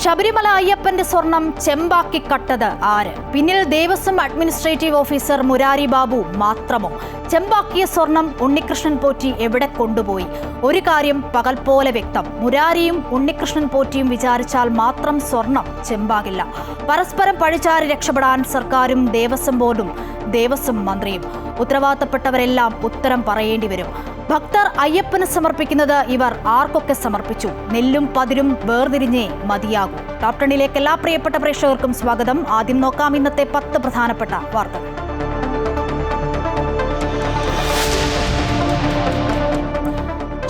ശബരിമല അയ്യപ്പന്റെ സ്വർണം ചെമ്പാക്കി കട്ടത് ആര്? പിന്നിൽ ദേവസ്വം അഡ്മിനിസ്ട്രേറ്റീവ് ഓഫീസർ മുരാരി ബാബു മാത്രമോ? ചെമ്പാക്കിയ സ്വർണം ഉണ്ണികൃഷ്ണൻ പോറ്റി എവിടെ കൊണ്ടുപോയി? ഒരു കാര്യം പകൽ പോലെ വ്യക്തം, മുരാരിയും ഉണ്ണികൃഷ്ണൻ പോറ്റിയും വിചാരിച്ചാൽ മാത്രം സ്വർണം ചെമ്പാകില്ല. പരസ്പരം പഴിചാരി രക്ഷപ്പെടാൻ സർക്കാരും ദേവസ്വം ബോർഡും ദേവസ്വം മന്ത്രിയും. ഉത്തരവാദിത്തപ്പെട്ടവരെല്ലാം ഉത്തരം പറയേണ്ടി വരും. ഭക്തർ അയ്യപ്പന് സമർപ്പിക്കുന്നത് ഇവർ ആർക്കൊക്കെ സമർപ്പിച്ചു? നെല്ലും പതിരും വേർതിരിഞ്ഞേ മതിയാകൂ. ടോപ് 10 എല്ലാ പ്രിയപ്പെട്ട പ്രേക്ഷകർക്കും സ്വാഗതം. ആദ്യം നോക്കാം ഇന്നത്തെ 10 പ്രധാനപ്പെട്ട വാർത്തകൾ.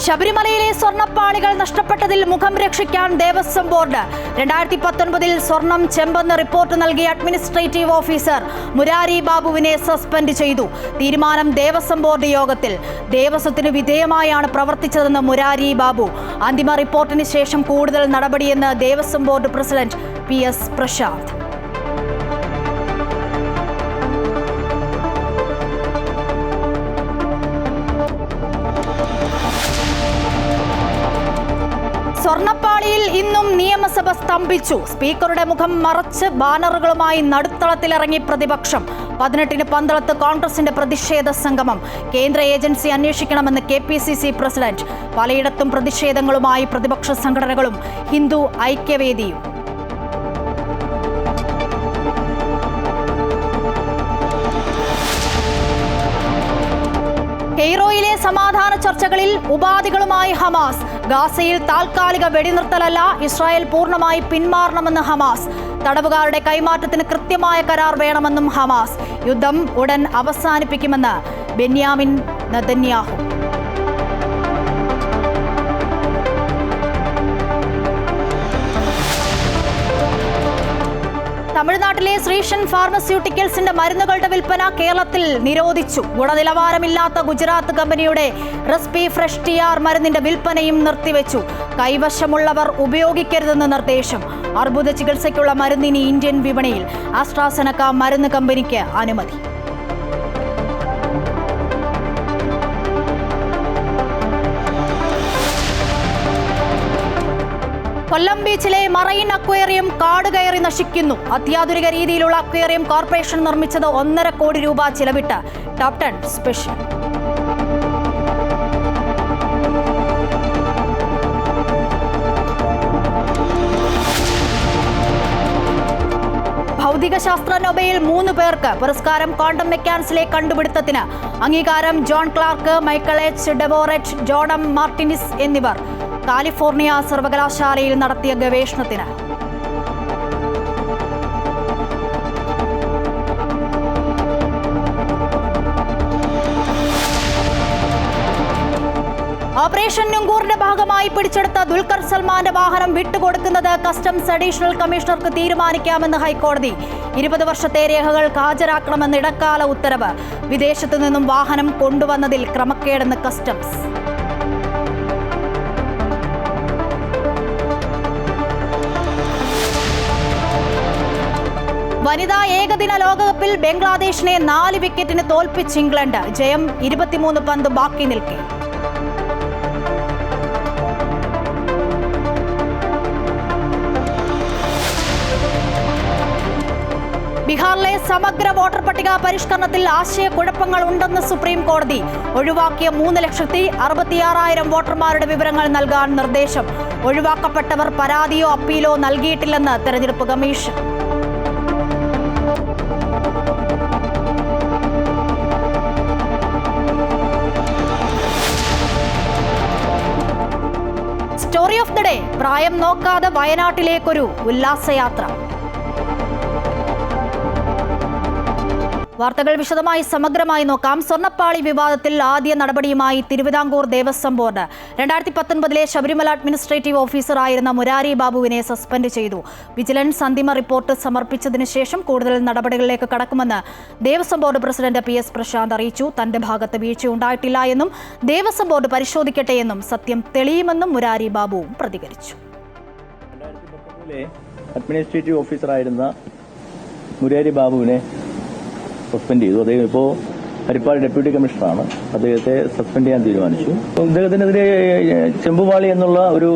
ശബരിമലയിലെ സ്വർണ്ണപ്പാളികൾ നഷ്ടപ്പെട്ടതിൽ മുഖം രക്ഷിക്കാൻ ദേവസ്വം ബോർഡ്. 2019 സ്വർണം ചെമ്പെന്ന് റിപ്പോർട്ട് നൽകിയ അഡ്മിനിസ്ട്രേറ്റീവ് ഓഫീസർ മുരാരി ബാബുവിനെ സസ്പെൻഡ് ചെയ്തു. തീരുമാനം ദേവസ്വം ബോർഡ് യോഗത്തിൽ. ദേവസ്വത്തിന് വിധേയമായാണ് പ്രവർത്തിച്ചതെന്ന് മുരാരി ബാബു. അന്തിമ റിപ്പോർട്ടിന് ശേഷം കൂടുതൽ നടപടിയെന്ന് Devaswom board president PS Prashanth. സ്വർണ്ണപ്പാളിയിൽ ഇന്നും നിയമസഭ സ്തംഭിച്ചു. സ്പീക്കറുടെ മുഖം മറച്ച് ബാനറുകളുമായി നടുത്തളത്തിലിറങ്ങി പ്രതിപക്ഷം. 18-ന് പന്തളത്ത് കോൺഗ്രസിന്റെ പ്രതിഷേധ സംഗമം. കേന്ദ്ര ഏജൻസി അന്വേഷിക്കണമെന്ന് KPCC പ്രസിഡന്റ്. പലയിടത്തും പ്രതിഷേധങ്ങളുമായി പ്രതിപക്ഷ സംഘടനകളും ഹിന്ദു ഐക്യവേദിയും. കെയ്റോയിലെ സമാധാന ചർച്ചകളിൽ ഉപാധികളുമായി ഹമാസ്. ഗാസയിൽ താൽക്കാലിക വെടിനിർത്തലല്ല, ഇസ്രായേൽ പൂർണ്ണമായി പിന്മാറണമെന്ന് ഹമാസ്. തടവുകാരുടെ കൈമാറ്റത്തിന് കൃത്യമായ കരാർ വേണമെന്നും ഹമാസ്. യുദ്ധം ഉടൻ അവസാനിപ്പിക്കുമെന്ന് ബെന്യാമിൻ നെതന്യാഹു. തമിഴ്നാട്ടിലെ ശ്രീഷൻ ഫാർമസ്യൂട്ടിക്കൽസിന്റെ മരുന്നുകളുടെ വിൽപ്പന കേരളത്തിൽ നിരോധിച്ചു. ഗുണനിലവാരമില്ലാത്ത ഗുജറാത്ത് കമ്പനിയുടെ റെസ്പി ഫ്രഷ് TR മരുന്നിന്റെ വിൽപ്പനയും നിർത്തിവെച്ചു. കൈവശമുള്ളവർ ഉപയോഗിക്കരുതെന്ന് നിർദ്ദേശം. അർബുദ ചികിത്സയ്ക്കുള്ള മരുന്നിന് ഇന്ത്യൻ വിപണിയിൽ. ആസ്ട്രാസെനക്ക മരുന്ന് കമ്പനിക്ക് അനുമതി. കൊല്ലം ബീച്ചിലെ മറൈൻ അക്വേറിയം കാടുകയറി നശിക്കുന്നു. അത്യാധുനിക രീതിയിലുള്ള അക്വേറിയം കോർപ്പറേഷൻ നിർമ്മിച്ചത് 1.5 കോടി രൂപ ചിലവിട്ട്. Top 10 special. ഭൗതികശാസ്ത്ര നൊബേൽ 3 പേർക്ക് പുരസ്കാരം. ക്വാണ്ടം മെക്കാനിക്സിലെ കണ്ടുപിടുത്തത്തിന് അംഗീകാരം. John Clarke, Michael H. Devoret, John M. Martinis എന്നിവർ കാലിഫോർണിയ സർവകലാശാലയിൽ നടത്തിയ ഗവേഷണത്തിന്. ഓപ്പറേഷൻ നുങ്കൂറിന്റെ ഭാഗമായി പിടിച്ചെടുത്ത ദുൽഖർ സൽമാന്റെ വാഹനം വിട്ടുകൊടുക്കുന്നത് കസ്റ്റംസ് അഡീഷണൽ കമ്മീഷണർക്ക് തീരുമാനിക്കാമെന്ന് ഹൈക്കോടതി. 20 വർഷത്തെ രേഖകൾ ഹാജരാക്കണമെന്ന് ഇടക്കാല ഉത്തരവ്. വിദേശത്തു നിന്നും വാഹനം കൊണ്ടുവന്നതിൽ ക്രമക്കേടെന്ന് കസ്റ്റംസ്. വനിതാ ഏകദിന ലോകകപ്പിൽ ബംഗ്ലാദേശിനെ 4 വിക്കറ്റിന് തോൽപ്പിച്ച് ഇംഗ്ലണ്ട്. ജയം 23 പന്ത് ബാക്കി നിൽക്കെ. ബീഹാറിലെ സമഗ്ര വോട്ടർ പട്ടിക പരിഷ്കരണത്തിൽ ആശയക്കുഴപ്പങ്ങൾ ഉണ്ടെന്ന് സുപ്രീം കോടതി. ഒഴിവാക്കിയ 3,66,000 വോട്ടർമാരുടെ വിവരങ്ങൾ നൽകാൻ നിർദ്ദേശം. ഒഴിവാക്കപ്പെട്ടവർ പരാതിയോ അപ്പീലോ നൽകിയിട്ടില്ലെന്ന് തെരഞ്ഞെടുപ്പ് commission. Story of the day. പ്രായം നോക്കാതെ വയനാട്ടിലേക്കൊരു ഉല്ലാസയാത്ര. വാർത്തകൾ വിശദമായി സമഗ്രമായി നോക്കാം. സ്വർണ്ണപ്പാളി വിവാദത്തിൽ ആദ്യ നടപടിയുമായി തിരുവിതാംകൂർ ദേവസ്വം ബോർഡ്. 2019 ശബരിമല അഡ്മിനിസ്ട്രേറ്റീവ് ഓഫീസറായിരുന്ന മുരാരി ബാബുവിനെ സസ്പെൻഡ് ചെയ്തു. വിജിലൻസ് അന്തിമ റിപ്പോർട്ട് സമർപ്പിച്ചതിന് ശേഷം കൂടുതൽ നടപടികളിലേക്ക് കടക്കുമെന്ന് Devaswom board president PS Prashanth അറിയിച്ചു. തന്റെ ഭാഗത്ത് വീഴ്ചയുണ്ടായിട്ടില്ല എന്നും ദേവസ്വം ബോർഡ് പരിശോധിക്കട്ടെ എന്നും സത്യം തെളിയുമെന്നും മുരാരി ബാബുവും പ്രതികരിച്ചു. 2019 അഡ്മിനിസ്ട്രേറ്റീവ് ഓഫീസറായിരുന്ന മുരാരി ബാബുവിനെ സസ്പെൻഡ് ചെയ്തു. അദ്ദേഹം ഇപ്പോൾ ഹരിപ്പാട് ഡെപ്യൂട്ടി കമ്മീഷണറാണ്. അദ്ദേഹത്തെ സസ്പെൻഡ് ചെയ്യാൻ തീരുമാനിച്ചു. ഇദ്ദേഹത്തിനെതിരെ ചെമ്പുപാളി എന്നുള്ള ഒരു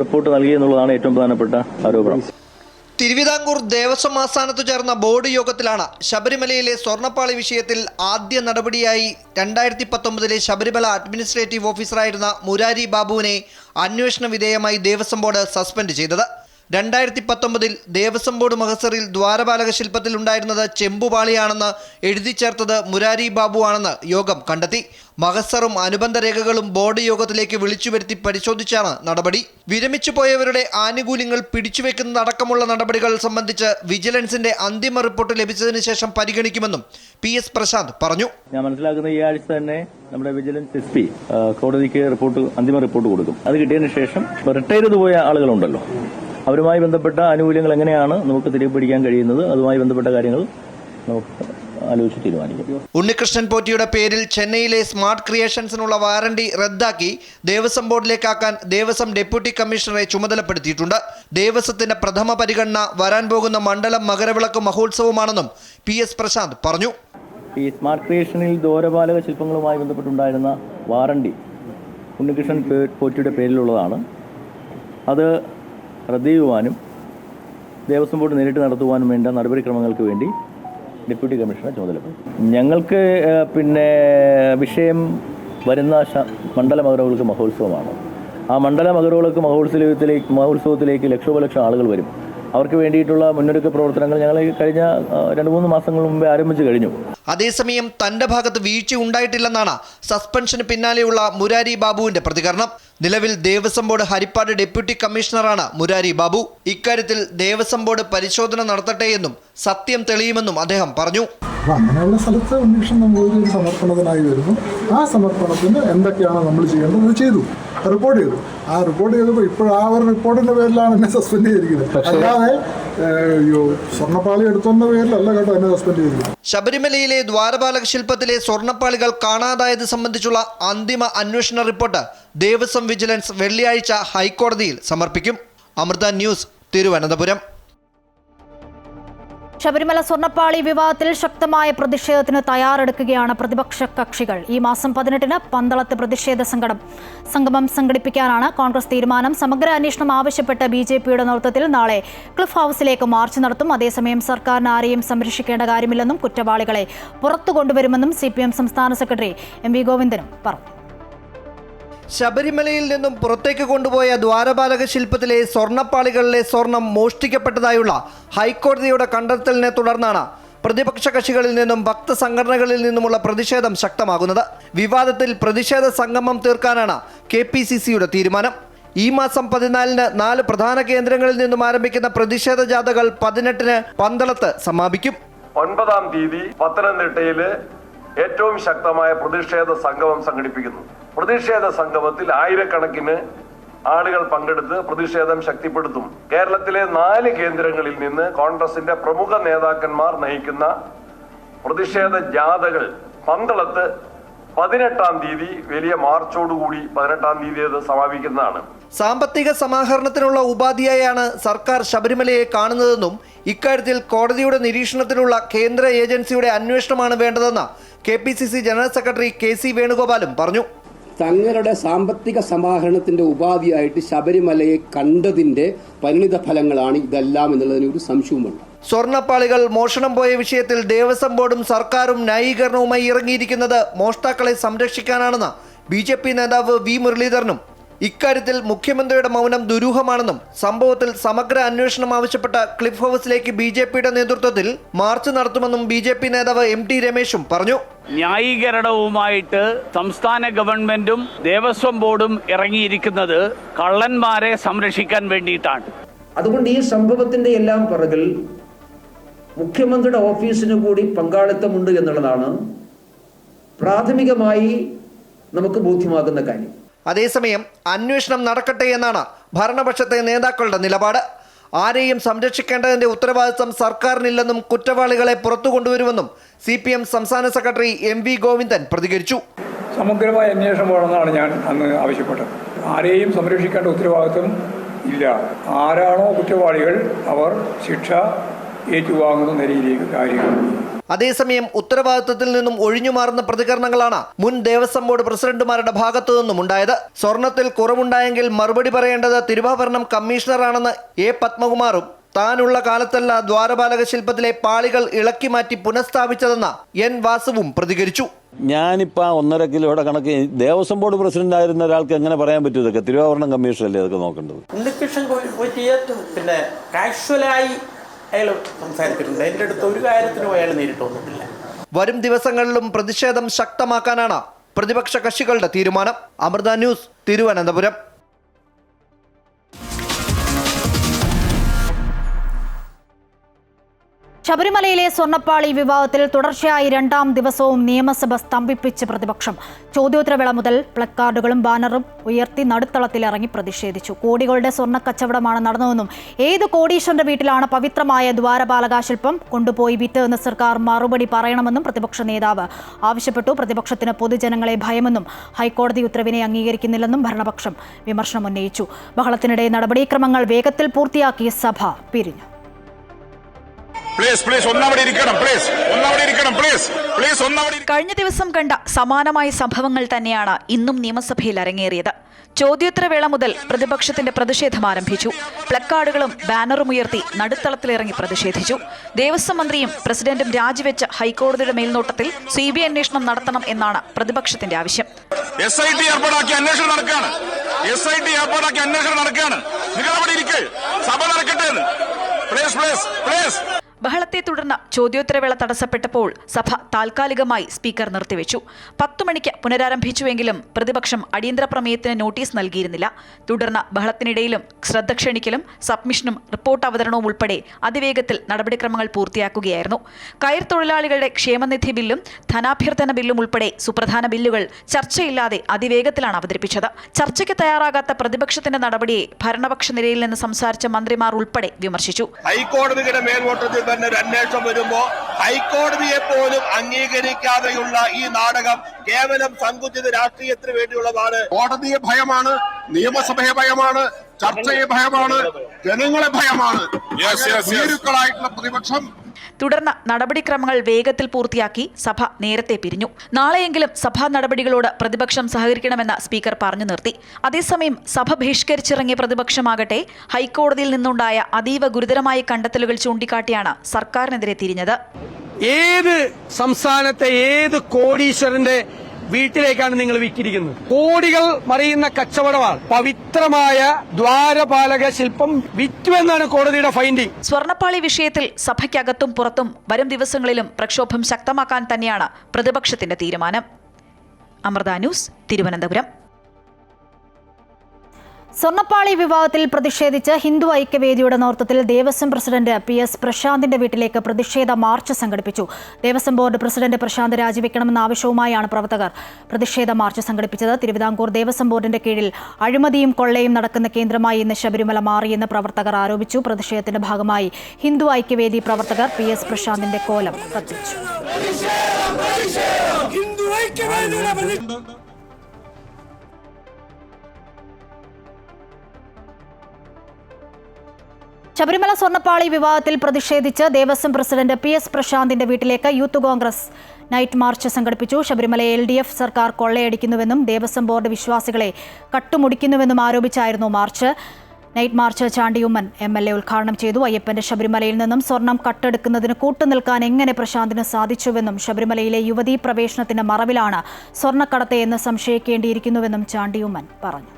റിപ്പോർട്ട് നൽകി എന്നുള്ളതാണ് ഏറ്റവും പ്രധാനപ്പെട്ട ആരോപണം. തിരുവിതാംകൂർ ദേവസ്വം ആസ്ഥാനത്തു ചേർന്ന ബോർഡ് യോഗത്തിലാണ് ശബരിമലയിലെ സ്വർണ്ണപ്പാളി വിഷയത്തിൽ ആദ്യ നടപടിയായി 2019 ശബരിമല അഡ്മിനിസ്ട്രേറ്റീവ് ഓഫീസറായിരുന്ന മുരാരി ബാബുവിനെ അന്വേഷണ വിധേയമായി ദേവസ്വം ബോർഡ് സസ്പെൻഡ് ചെയ്തത്. 2019 ദേവസ്വം ബോർഡ് മഹസറിൽ ദ്വാരപാലക ശില്പത്തിൽ ഉണ്ടായിരുന്നത് ചെമ്പുപാളിയാണെന്ന് എഴുതി ചേർത്തത് മുരാരി ബാബു ആണെന്ന് യോഗം കണ്ടെത്തി. മഹസറും അനുബന്ധ രേഖകളും ബോർഡ് യോഗത്തിലേക്ക് വിളിച്ചുവരുത്തി പരിശോധിച്ചാണ് നടപടി. വിരമിച്ചു പോയവരുടെ ആനുകൂല്യങ്ങൾ പിടിച്ചുവെക്കുന്നതടക്കമുള്ള നടപടികൾ സംബന്ധിച്ച് വിജിലൻസിന്റെ അന്തിമ റിപ്പോർട്ട് ലഭിച്ചതിന് ശേഷം പരിഗണിക്കുമെന്നും PS പ്രശാന്ത് പറഞ്ഞു. ഞാൻ മനസ്സിലാക്കുന്ന ഈ ആഴ്ച തന്നെ നമ്മുടെ വിജിലൻസ് SP കോടതിക്ക് അന്തിമ റിപ്പോർട്ട് കൊടുക്കും. അത് കിട്ടിയതിന് ശേഷം റിട്ടയർ ചെയ്തു പോയ ആളുകളുണ്ടല്ലോ, അവരുമായി ബന്ധപ്പെട്ട ആനുകൂല്യങ്ങൾ എങ്ങനെയാണ് നമുക്ക് തിരികെ പിടിക്കാൻ കഴിയുന്നത്, അതുമായി ബന്ധപ്പെട്ട കാര്യങ്ങൾ നമുക്ക് ആലോചിച്ച് തീരുമാനിക്കും. ഉണ്ണികൃഷ്ണൻ പോറ്റിയുടെ പേരിൽ ചെന്നൈയിലെ സ്മാർട്ട് ക്രിയേഷൻസിനുള്ള വാറണ്ടി റദ്ദാക്കി ദേവസ്വം ബോർഡിലേക്കാക്കാൻ ദേവസ്വം ഡെപ്യൂട്ടി കമ്മീഷണറെ ചുമതലപ്പെടുത്തിയിട്ടുണ്ട്. ദേവസ്വത്തിന്റെ പ്രഥമ പരിഗണന വരാൻ പോകുന്ന മണ്ഡലം മകരവിളക്ക് മഹോത്സവമാണെന്നും PS പ്രശാന്ത് പറഞ്ഞു. ഈ സ്മാർട്ട് ക്രിയേഷനിൽ ദ്വാരപാലക ശില്പങ്ങളുമായി ബന്ധപ്പെട്ടുണ്ടായിരുന്ന വാറണ്ടി ഉണ്ണികൃഷ്ണൻ പോറ്റിയുടെ പേരിലുള്ളതാണ്. അത് റദ്ദ് ചെയ്യുവാനും ദേവസ്വം ബോർഡ് നേരിട്ട് നടത്തുവാനും വേണ്ട നടപടിക്രമങ്ങൾക്ക് വേണ്ടി ഡെപ്യൂട്ടി കമ്മീഷണറെ ചുമതലപ്പെടുത്തി. ഞങ്ങൾക്ക് വിഷയം വരുന്ന മണ്ഡല മകരവിളക്ക് മഹോത്സവമാണ്. ആ മണ്ഡല മകരവിളക്ക് മഹോത്സവത്തിലേക്ക് ലക്ഷോപലക്ഷം ആളുകൾ വരും. അവർക്ക് വേണ്ടിയിട്ടുള്ള മുന്നൊരുക്ക പ്രവർത്തനങ്ങൾ ഞങ്ങൾ കഴിഞ്ഞ 2-3 മാസങ്ങൾ മുമ്പേ ആരംഭിച്ചു കഴിഞ്ഞു. അതേസമയം തന്റെ ഭാഗത്ത് വീഴ്ച ഉണ്ടായിട്ടില്ലെന്നാണ് സസ്പെൻഷന് പിന്നാലെയുള്ള മുരാരി ബാബുവിന്റെ പ്രതികരണം. നിലവിൽ ദേവസ്വം ബോർഡ് ഹരിപ്പാട് ഡെപ്യൂട്ടി കമ്മീഷണറാണ് മുരാരി ബാബു. ഇക്കാര്യത്തിൽ ദേവസ്വം ബോർഡ് പരിശോധന നടത്തട്ടെയെന്നും സത്യം തെളിയുമെന്നും അദ്ദേഹം പറഞ്ഞു. അപ്പോൾ അങ്ങനെയുള്ള സ്ഥലത്ത് അന്വേഷണം ഒരു സമർപ്പണത്തിനായി വരുന്നു. ആ സമർപ്പണത്തിന് എന്തൊക്കെയാണ് നമ്മൾ ചെയ്യേണ്ടത് അത് ചെയ്തു, റിപ്പോർട്ട് ചെയ്തു. ആ റിപ്പോർട്ട് ചെയ്തപ്പോൾ ഇപ്പോൾ ആ ഒരു റിപ്പോർട്ടിന്റെ പേരിലാണ് എന്നെ സസ്പെൻഡ് ചെയ്തിരിക്കുന്നത്. അല്ലാതെ സ്വർണ്ണപ്പാളി എടുത്തുന്ന പേരിലല്ല കേട്ടോ എന്നെ സസ്പെൻഡ് ചെയ്തിരിക്കുന്നത്. ശബരിമലയിലെ ദ്വാരപാലക ശില്പത്തിലെ സ്വർണ്ണപ്പാളികൾ കാണാതായത് സംബന്ധിച്ചുള്ള അന്തിമ അന്വേഷണ റിപ്പോർട്ട് ദേവസ്വം വിജിലൻസ് വെള്ളിയാഴ്ച ഹൈക്കോടതിയിൽ സമർപ്പിക്കും. അമൃത ന്യൂസ്, തിരുവനന്തപുരം. ശബരിമല സ്വർണ്ണപ്പാളി വിവാദത്തിൽ ശക്തമായ പ്രതിഷേധത്തിന് തയ്യാറെടുക്കുകയാണ് പ്രതിപക്ഷ കക്ഷികൾ. ഈ മാസം 18-ന് പന്തളത്ത് പ്രതിഷേധ സംഗമം സംഘടിപ്പിക്കാനാണ് കോൺഗ്രസ് തീരുമാനം. സമഗ്ര അന്വേഷണം ആവശ്യപ്പെട്ട് BJPയുടെ നേതൃത്വത്തിൽ നാളെ ക്ലിഫ് ഹൗസിലേക്ക് മാർച്ച് നടത്തും. അതേസമയം സർക്കാരിന് ആരെയും സംരക്ഷിക്കേണ്ട കാര്യമില്ലെന്നും കുറ്റവാളികളെ പുറത്തു കൊണ്ടുവരുമെന്നും CPM സംസ്ഥാന സെക്രട്ടറി MV ഗോവിന്ദനും പറഞ്ഞു. ശബരിമലയിൽ നിന്നും പുറത്തേക്ക് കൊണ്ടുപോയ ദ്വാരപാലക ശില്പത്തിലെ സ്വർണ്ണപ്പാളികളിലെ സ്വർണം മോഷ്ടിക്കപ്പെട്ടതായുള്ള ഹൈക്കോടതിയുടെ കണ്ടെത്തലിനെ തുടർന്നാണ് പ്രതിപക്ഷ കക്ഷികളിൽ നിന്നും ഭക്തസംഘടനകളിൽ നിന്നുമുള്ള പ്രതിഷേധം ശക്തമാകുന്നത്. വിവാദത്തിൽ പ്രതിഷേധ സംഗമം തീർക്കാനാണ് KPCCയുടെ തീരുമാനം. ഈ മാസം 14-ന് 4 പ്രധാന കേന്ദ്രങ്ങളിൽ നിന്നും ആരംഭിക്കുന്ന പ്രതിഷേധ ജാഥകൾ 18-ന് പന്തളത്ത് സമാപിക്കും. 9-ാം തീയതി പത്തനംതിട്ടയിൽ ഏറ്റവും ശക്തമായ പ്രതിഷേധ സംഗമം സംഘടിപ്പിക്കുന്നു. പ്രതിഷേധ സംഗമത്തിൽ ആയിരക്കണക്കിന് ആളുകൾ പങ്കെടുത്ത് പ്രതിഷേധം ശക്തിപ്പെടുത്തും. കേരളത്തിലെ 4 കേന്ദ്രങ്ങളിൽ നിന്ന് കോൺഗ്രസിന്റെ പ്രമുഖ നേതാക്കന്മാർ നയിക്കുന്ന പ്രതിഷേധ ജാഥകൾ പന്തളത്ത് 18-ാം തീയതി വലിയ മാർച്ചോടുകൂടി 18-ാം തീയതി അത് സമാപിക്കുന്നതാണ്. സാമ്പത്തിക സമാഹരണത്തിനുള്ള ഉപാധിയായാണ് സർക്കാർ ശബരിമലയെ കാണുന്നതെന്നും ഇക്കാര്യത്തിൽ കോടതിയുടെ നിരീക്ഷണത്തിലുള്ള കേന്ദ്ര ഏജൻസിയുടെ അന്വേഷണമാണ് വേണ്ടതെന്ന് KPCC ജനറൽ സെക്രട്ടറി KC വേണുഗോപാലും പറഞ്ഞു. തങ്ങളുടെ സാമ്പത്തിക സമാഹരണത്തിന്റെ ഉപാധിയായിട്ട് ശബരിമലയെ കണ്ടതിന്റെ പരിണിത ഫലങ്ങളാണ് ഇതെല്ലാം എന്നുള്ളതിന് ഒരു സംശയവുമുണ്ട്. സ്വർണ്ണപ്പാളികൾ മോഷണം പോയ വിഷയത്തിൽ ദേവസ്വം ബോർഡും സർക്കാരും ന്യായീകരണവുമായി ഇറങ്ങിയിരിക്കുന്നത് മോഷ്ടാക്കളെ സംരക്ഷിക്കാനാണെന്ന് BJP നേതാവ് V മുരളീധരനും ഇക്കാര്യത്തിൽ മുഖ്യമന്ത്രിയുടെ മൗനം ദുരൂഹമാണെന്നും സംഭവത്തിൽ സമഗ്ര അന്വേഷണം ആവശ്യപ്പെട്ട ക്ലിഫ് ഹൗസിലേക്ക് BJPയുടെ നേതൃത്വത്തിൽ മാർച്ച് നടത്തുമെന്നും BJP നേതാവ് MT രമേശും പറഞ്ഞു. ന്യായീകരണവുമായിട്ട് സംസ്ഥാന ഗവൺമെന്റും ദേവസ്വം ബോർഡും ഇറങ്ങിയിരിക്കുന്നത് കള്ളന്മാരെ സംരക്ഷിക്കാൻ വേണ്ടിയിട്ടാണ്. അതുകൊണ്ട് ഈ സംഭവത്തിന്റെ എല്ലാം പുറകിൽ മുഖ്യമന്ത്രിയുടെ ഓഫീസിന് കൂടി പങ്കാളിത്തമുണ്ട് എന്നുള്ളതാണ് പ്രാഥമികമായി നമുക്ക് ബോധ്യമാകുന്ന കാര്യം. അതേസമയം അന്വേഷണം നടക്കട്ടെ എന്നാണ് ഭരണപക്ഷത്തെ നേതാക്കളുടെ നിലപാട്. ആരെയും സംരക്ഷിക്കേണ്ടതിന്റെ ഉത്തരവാദിത്തം സർക്കാരിനില്ലെന്നും കുറ്റവാളികളെ പുറത്തു കൊണ്ടുവരുമെന്നും CPM സംസ്ഥാന സെക്രട്ടറി MV ഗോവിന്ദൻ പ്രതികരിച്ചു. സമഗ്രമായ അന്വേഷണം വേണമെന്നാണ് ഞാൻ അന്ന് ആവശ്യപ്പെട്ടത്. ആരെയും സംരക്ഷിക്കേണ്ട ഉത്തരവാദിത്വം ഇല്ല. ആരാണോ കുറ്റവാളികൾ അവർ ശിക്ഷ ഏറ്റുവാങ്ങുന്ന നിലയിലേക്ക് കാര്യങ്ങൾ. അതേസമയം ഉത്തരവാദിത്തത്തിൽ നിന്നും ഒഴിഞ്ഞുമാറുന്ന പ്രതികരണങ്ങളാണ് മുൻ ദേവസ്വം ബോർഡ് പ്രസിഡന്റുമാരുടെ ഭാഗത്തു നിന്നും ഉണ്ടായത്. സ്വർണത്തിൽ കുറവുണ്ടായെങ്കിൽ മറുപടി പറയേണ്ടത് തിരുവാഭരണം കമ്മീഷണറാണെന്ന് എ പത്മകുമാറും താനുള്ള കാലത്തല്ല ദ്വാരപാലക ശില്പത്തിലെ പാളികൾ ഇളക്കി മാറ്റി പുനഃസ്ഥാപിച്ചതെന്ന് എൻ വാസുവും പ്രതികരിച്ചു. ഞാനിപ്പോൾ 1.5 കിലോയുടെ കണക്ക് ദേവസ്വം ബോർഡ് പ്രസിഡന്റ് ആയിരുന്ന ഒരാൾക്ക് എങ്ങനെ പറയാൻ പറ്റും? ഇതൊക്കെ തിരുവാഭരണം കമ്മീഷനല്ലേ ഇതൊക്കെ നോക്കേണ്ടത്. ഉണ്ണികൃഷ്ണൻ പിന്നെ കാഷ്വലായി അയാൾ സംസാരിച്ചിട്ടുണ്ട്. എൻ്റെ അടുത്ത് ഒരു കാര്യത്തിനും അയാൾ നേരിട്ട് വന്നിട്ടില്ല. വരും ദിവസങ്ങളിലും പ്രതിഷേധം ശക്തമാക്കാനാണ് പ്രതിപക്ഷ കക്ഷികളുടെ തീരുമാനം. അമൃത ന്യൂസ്, തിരുവനന്തപുരം. ശബരിമലയിലെ സ്വർണ്ണപ്പാളി വിവാദത്തിൽ തുടർച്ചയായി 2ാം ദിവസവും നിയമസഭ സ്തംഭിപ്പിച്ച് പ്രതിപക്ഷം. ചോദ്യോത്തരവേള മുതൽ പ്ലക്കാർഡുകളും ബാനറും ഉയർത്തി നടുത്തളത്തിലിറങ്ങി പ്രതിഷേധിച്ചു. കോടികളുടെ സ്വർണ്ണ കച്ചവടമാണ് നടന്നതെന്നും ഏത് കോടീശ്വരന്റെ വീട്ടിലാണ് പവിത്രമായ ദ്വാരപാലക ശില്പം കൊണ്ടുപോയി വിറ്റതെന്ന് സർക്കാർ മറുപടി പറയണമെന്നും പ്രതിപക്ഷ നേതാവ് ആവശ്യപ്പെട്ടു. പ്രതിപക്ഷത്തിന് പൊതുജനങ്ങളെ ഭയമെന്നും ഹൈക്കോടതി ഉത്തരവിനെ അംഗീകരിക്കുന്നില്ലെന്നും ഭരണപക്ഷം വിമർശനം ഉന്നയിച്ചു. ബഹളത്തിനിടെ നടപടിക്രമങ്ങൾ വേഗത്തിൽ പൂർത്തിയാക്കി സഭ പിരിഞ്ഞു. കഴിഞ്ഞ ദിവസം കണ്ട സമാനമായ സംഭവങ്ങൾ തന്നെയാണ് ഇന്നും നിയമസഭയിൽ അരങ്ങേറിയത്. ചോദ്യോത്തരവേള മുതൽ പ്രതിപക്ഷത്തിന്റെ പ്രതിഷേധം ആരംഭിച്ചു. പ്ലക്കാർഡുകളും ബാനറും ഉയർത്തി നടുത്തളത്തിലിറങ്ങി പ്രതിഷേധിച്ചു. ദേവസ്വം മന്ത്രിയും പ്രസിഡന്റും രാജിവെച്ച ഹൈക്കോടതിയുടെ മേൽനോട്ടത്തിൽ CBI അന്വേഷണം നടത്തണം എന്നാണ് പ്രതിപക്ഷത്തിന്റെ ആവശ്യം. ബഹളത്തെ തുടർന്ന് ചോദ്യോത്തരവേള തടസ്സപ്പെട്ടപ്പോൾ സഭ താൽക്കാലികമായി സ്പീക്കർ നിർത്തിവെച്ചു. 10 മണിക്ക് പുനരാരംഭിച്ചുവെങ്കിലും പ്രതിപക്ഷം അടിയന്തര പ്രമേയത്തിന് നോട്ടീസ് നൽകിയിരുന്നില്ല. തുടർന്ന് ബഹളത്തിനിടയിലും ശ്രദ്ധ ക്ഷണിക്കലും സബ്മിഷനും റിപ്പോർട്ട് അവതരണവും ഉൾപ്പെടെ അതിവേഗത്തിൽ നടപടിക്രമങ്ങൾ പൂർത്തിയാക്കുകയായിരുന്നു. കയർ തൊഴിലാളികളുടെ ക്ഷേമനിധി ബില്ലും ധനാഭ്യർത്ഥന ബില്ലും ഉൾപ്പെടെ സുപ്രധാന ബില്ലുകൾ ചർച്ചയില്ലാതെ അതിവേഗത്തിലാണ് അവതരിപ്പിച്ചത്. ചർച്ചയ്ക്ക് തയ്യാറാകാത്ത പ്രതിപക്ഷത്തിന്റെ നടപടിയെ ഭരണപക്ഷ നിരയിൽ നിന്ന് സംസാരിച്ച മന്ത്രിമാർ ഉൾപ്പെടെ വിമർശിച്ചു. ഹൈക്കോടതിയുടെ മേൽനോട്ടത്തിൽ തന്നെ ഒരു അന്വേഷണം വരുമ്പോ ഹൈക്കോടതിയെ പോലും അംഗീകരിക്കാതെയുള്ള ഈ നാടകം കേവലം സങ്കുചിത രാഷ്ട്രീയത്തിന് വേണ്ടിയുള്ളതാണ്. കോടതിയെ ഭയമാണ്, നിയമസഭയെ ഭയമാണ്, ചർച്ചയെ ഭയമാണ്, ജനങ്ങളെ ഭയമാണ്. പ്രതിപക്ഷം തുടർന്ന് നടപടിക്രമങ്ങൾ വേഗത്തിൽ പൂർത്തിയാക്കി സഭ നേരത്തെ പിരിഞ്ഞു. നാളെയെങ്കിലും സഭാ നടപടികളോട് പ്രതിപക്ഷം സഹകരിക്കണമെന്ന് സ്പീക്കർ പറഞ്ഞു നിർത്തി. അതേസമയം സഭ ബഹിഷ്കരിച്ചിറങ്ങിയ പ്രതിപക്ഷമാകട്ടെ ഹൈക്കോടതിയിൽ നിന്നുണ്ടായ അതീവ ഗുരുതരമായ കണ്ടെത്തലുകൾ ചൂണ്ടിക്കാട്ടിയാണ് സർക്കാരിനെതിരെ തിരിഞ്ഞത്. ഏത് സംസ്ഥാനത്തെ ഏത് കോടീശ്വരന്റെ വീട്ടിലേക്കാണ് നിങ്ങൾ വിറ്റിരിക്കുന്നത്? കോടികൾ മറിയുന്ന കച്ചവടമാണ്. പവിത്രമായ ദ്വാരപാലക ശില്പം വിറ്റു എന്നാണ് കോടതിയുടെ ഫൈൻഡിംഗ്. സ്വർണ്ണപ്പാളി വിഷയത്തിൽ സഭയ്ക്കകത്തും പുറത്തും വരും ദിവസങ്ങളിലും പ്രക്ഷോഭം ശക്തമാക്കാൻ തന്നെയാണ് പ്രതിപക്ഷത്തിന്റെ തീരുമാനം. അമൃത ന്യൂസ്, തിരുവനന്തപുരം. സ്വർണ്ണപ്പാളി വിവാദത്തിൽ പ്രതിഷേധിച്ച് ഹിന്ദു ഐക്യവേദിയുടെ നേതൃത്വത്തിൽ ദേവസ്വം പ്രസിഡന്റ് PS പ്രശാന്തിന്റെ വീട്ടിലേക്ക് പ്രതിഷേധ മാർച്ച് സംഘടിപ്പിച്ചു. ദേവസ്വം ബോർഡ് പ്രസിഡന്റ് പ്രശാന്ത് രാജിവെക്കണമെന്ന ആവശ്യവുമായാണ് പ്രവർത്തകർ പ്രതിഷേധ മാർച്ച് സംഘടിപ്പിച്ചത്. തിരുവിതാംകൂർ ദേവസ്വം ബോർഡിന്റെ കീഴിൽ അഴിമതിയും കൊള്ളയും നടക്കുന്ന കേന്ദ്രമായി ഇന്ന് ശബരിമല മാറിയെന്ന് പ്രവർത്തകർ ആരോപിച്ചു. പ്രതിഷേധത്തിന്റെ ഭാഗമായി ഹിന്ദു ഐക്യവേദി പ്രവർത്തകർ PS പ്രശാന്തിന്റെ കോലം കത്തിച്ചു. ശബരിമല സ്വർണ്ണപ്പാളി വിവാദത്തിൽ പ്രതിഷേധിച്ച് ദേവസ്വം പ്രസിഡന്റ് PS പ്രശാന്തിന്റെ വീട്ടിലേക്ക് യൂത്ത് കോൺഗ്രസ് നൈറ്റ് മാർച്ച് സംഘടിപ്പിച്ചു. ശബരിമലയെ LDF സർക്കാർ കൊള്ളയടിക്കുന്നുവെന്നും ദേവസ്വം ബോർഡ് വിശ്വാസികളെ കട്ടുമുടിക്കുന്നുവെന്നും ആരോപിച്ചായിരുന്നു march. Night march Chandy Oommen MLA ഉദ്ഘാടനം ചെയ്തു. അയ്യപ്പന്റെ ശബരിമലയിൽ നിന്നും സ്വർണം കട്ടെടുക്കുന്നതിന് കൂട്ടുനിൽക്കാൻ എങ്ങനെ പ്രശാന്തിന് സാധിച്ചുവെന്നും ശബരിമലയിലെ യുവതീ പ്രവേശനത്തിന്റെ മറവിലാണ് സ്വർണ്ണക്കടത്ത് എന്ന് സംശയിക്കേണ്ടിയിരിക്കുന്നുവെന്നും ചാണ്ടിയുമ്മൻ പറഞ്ഞു.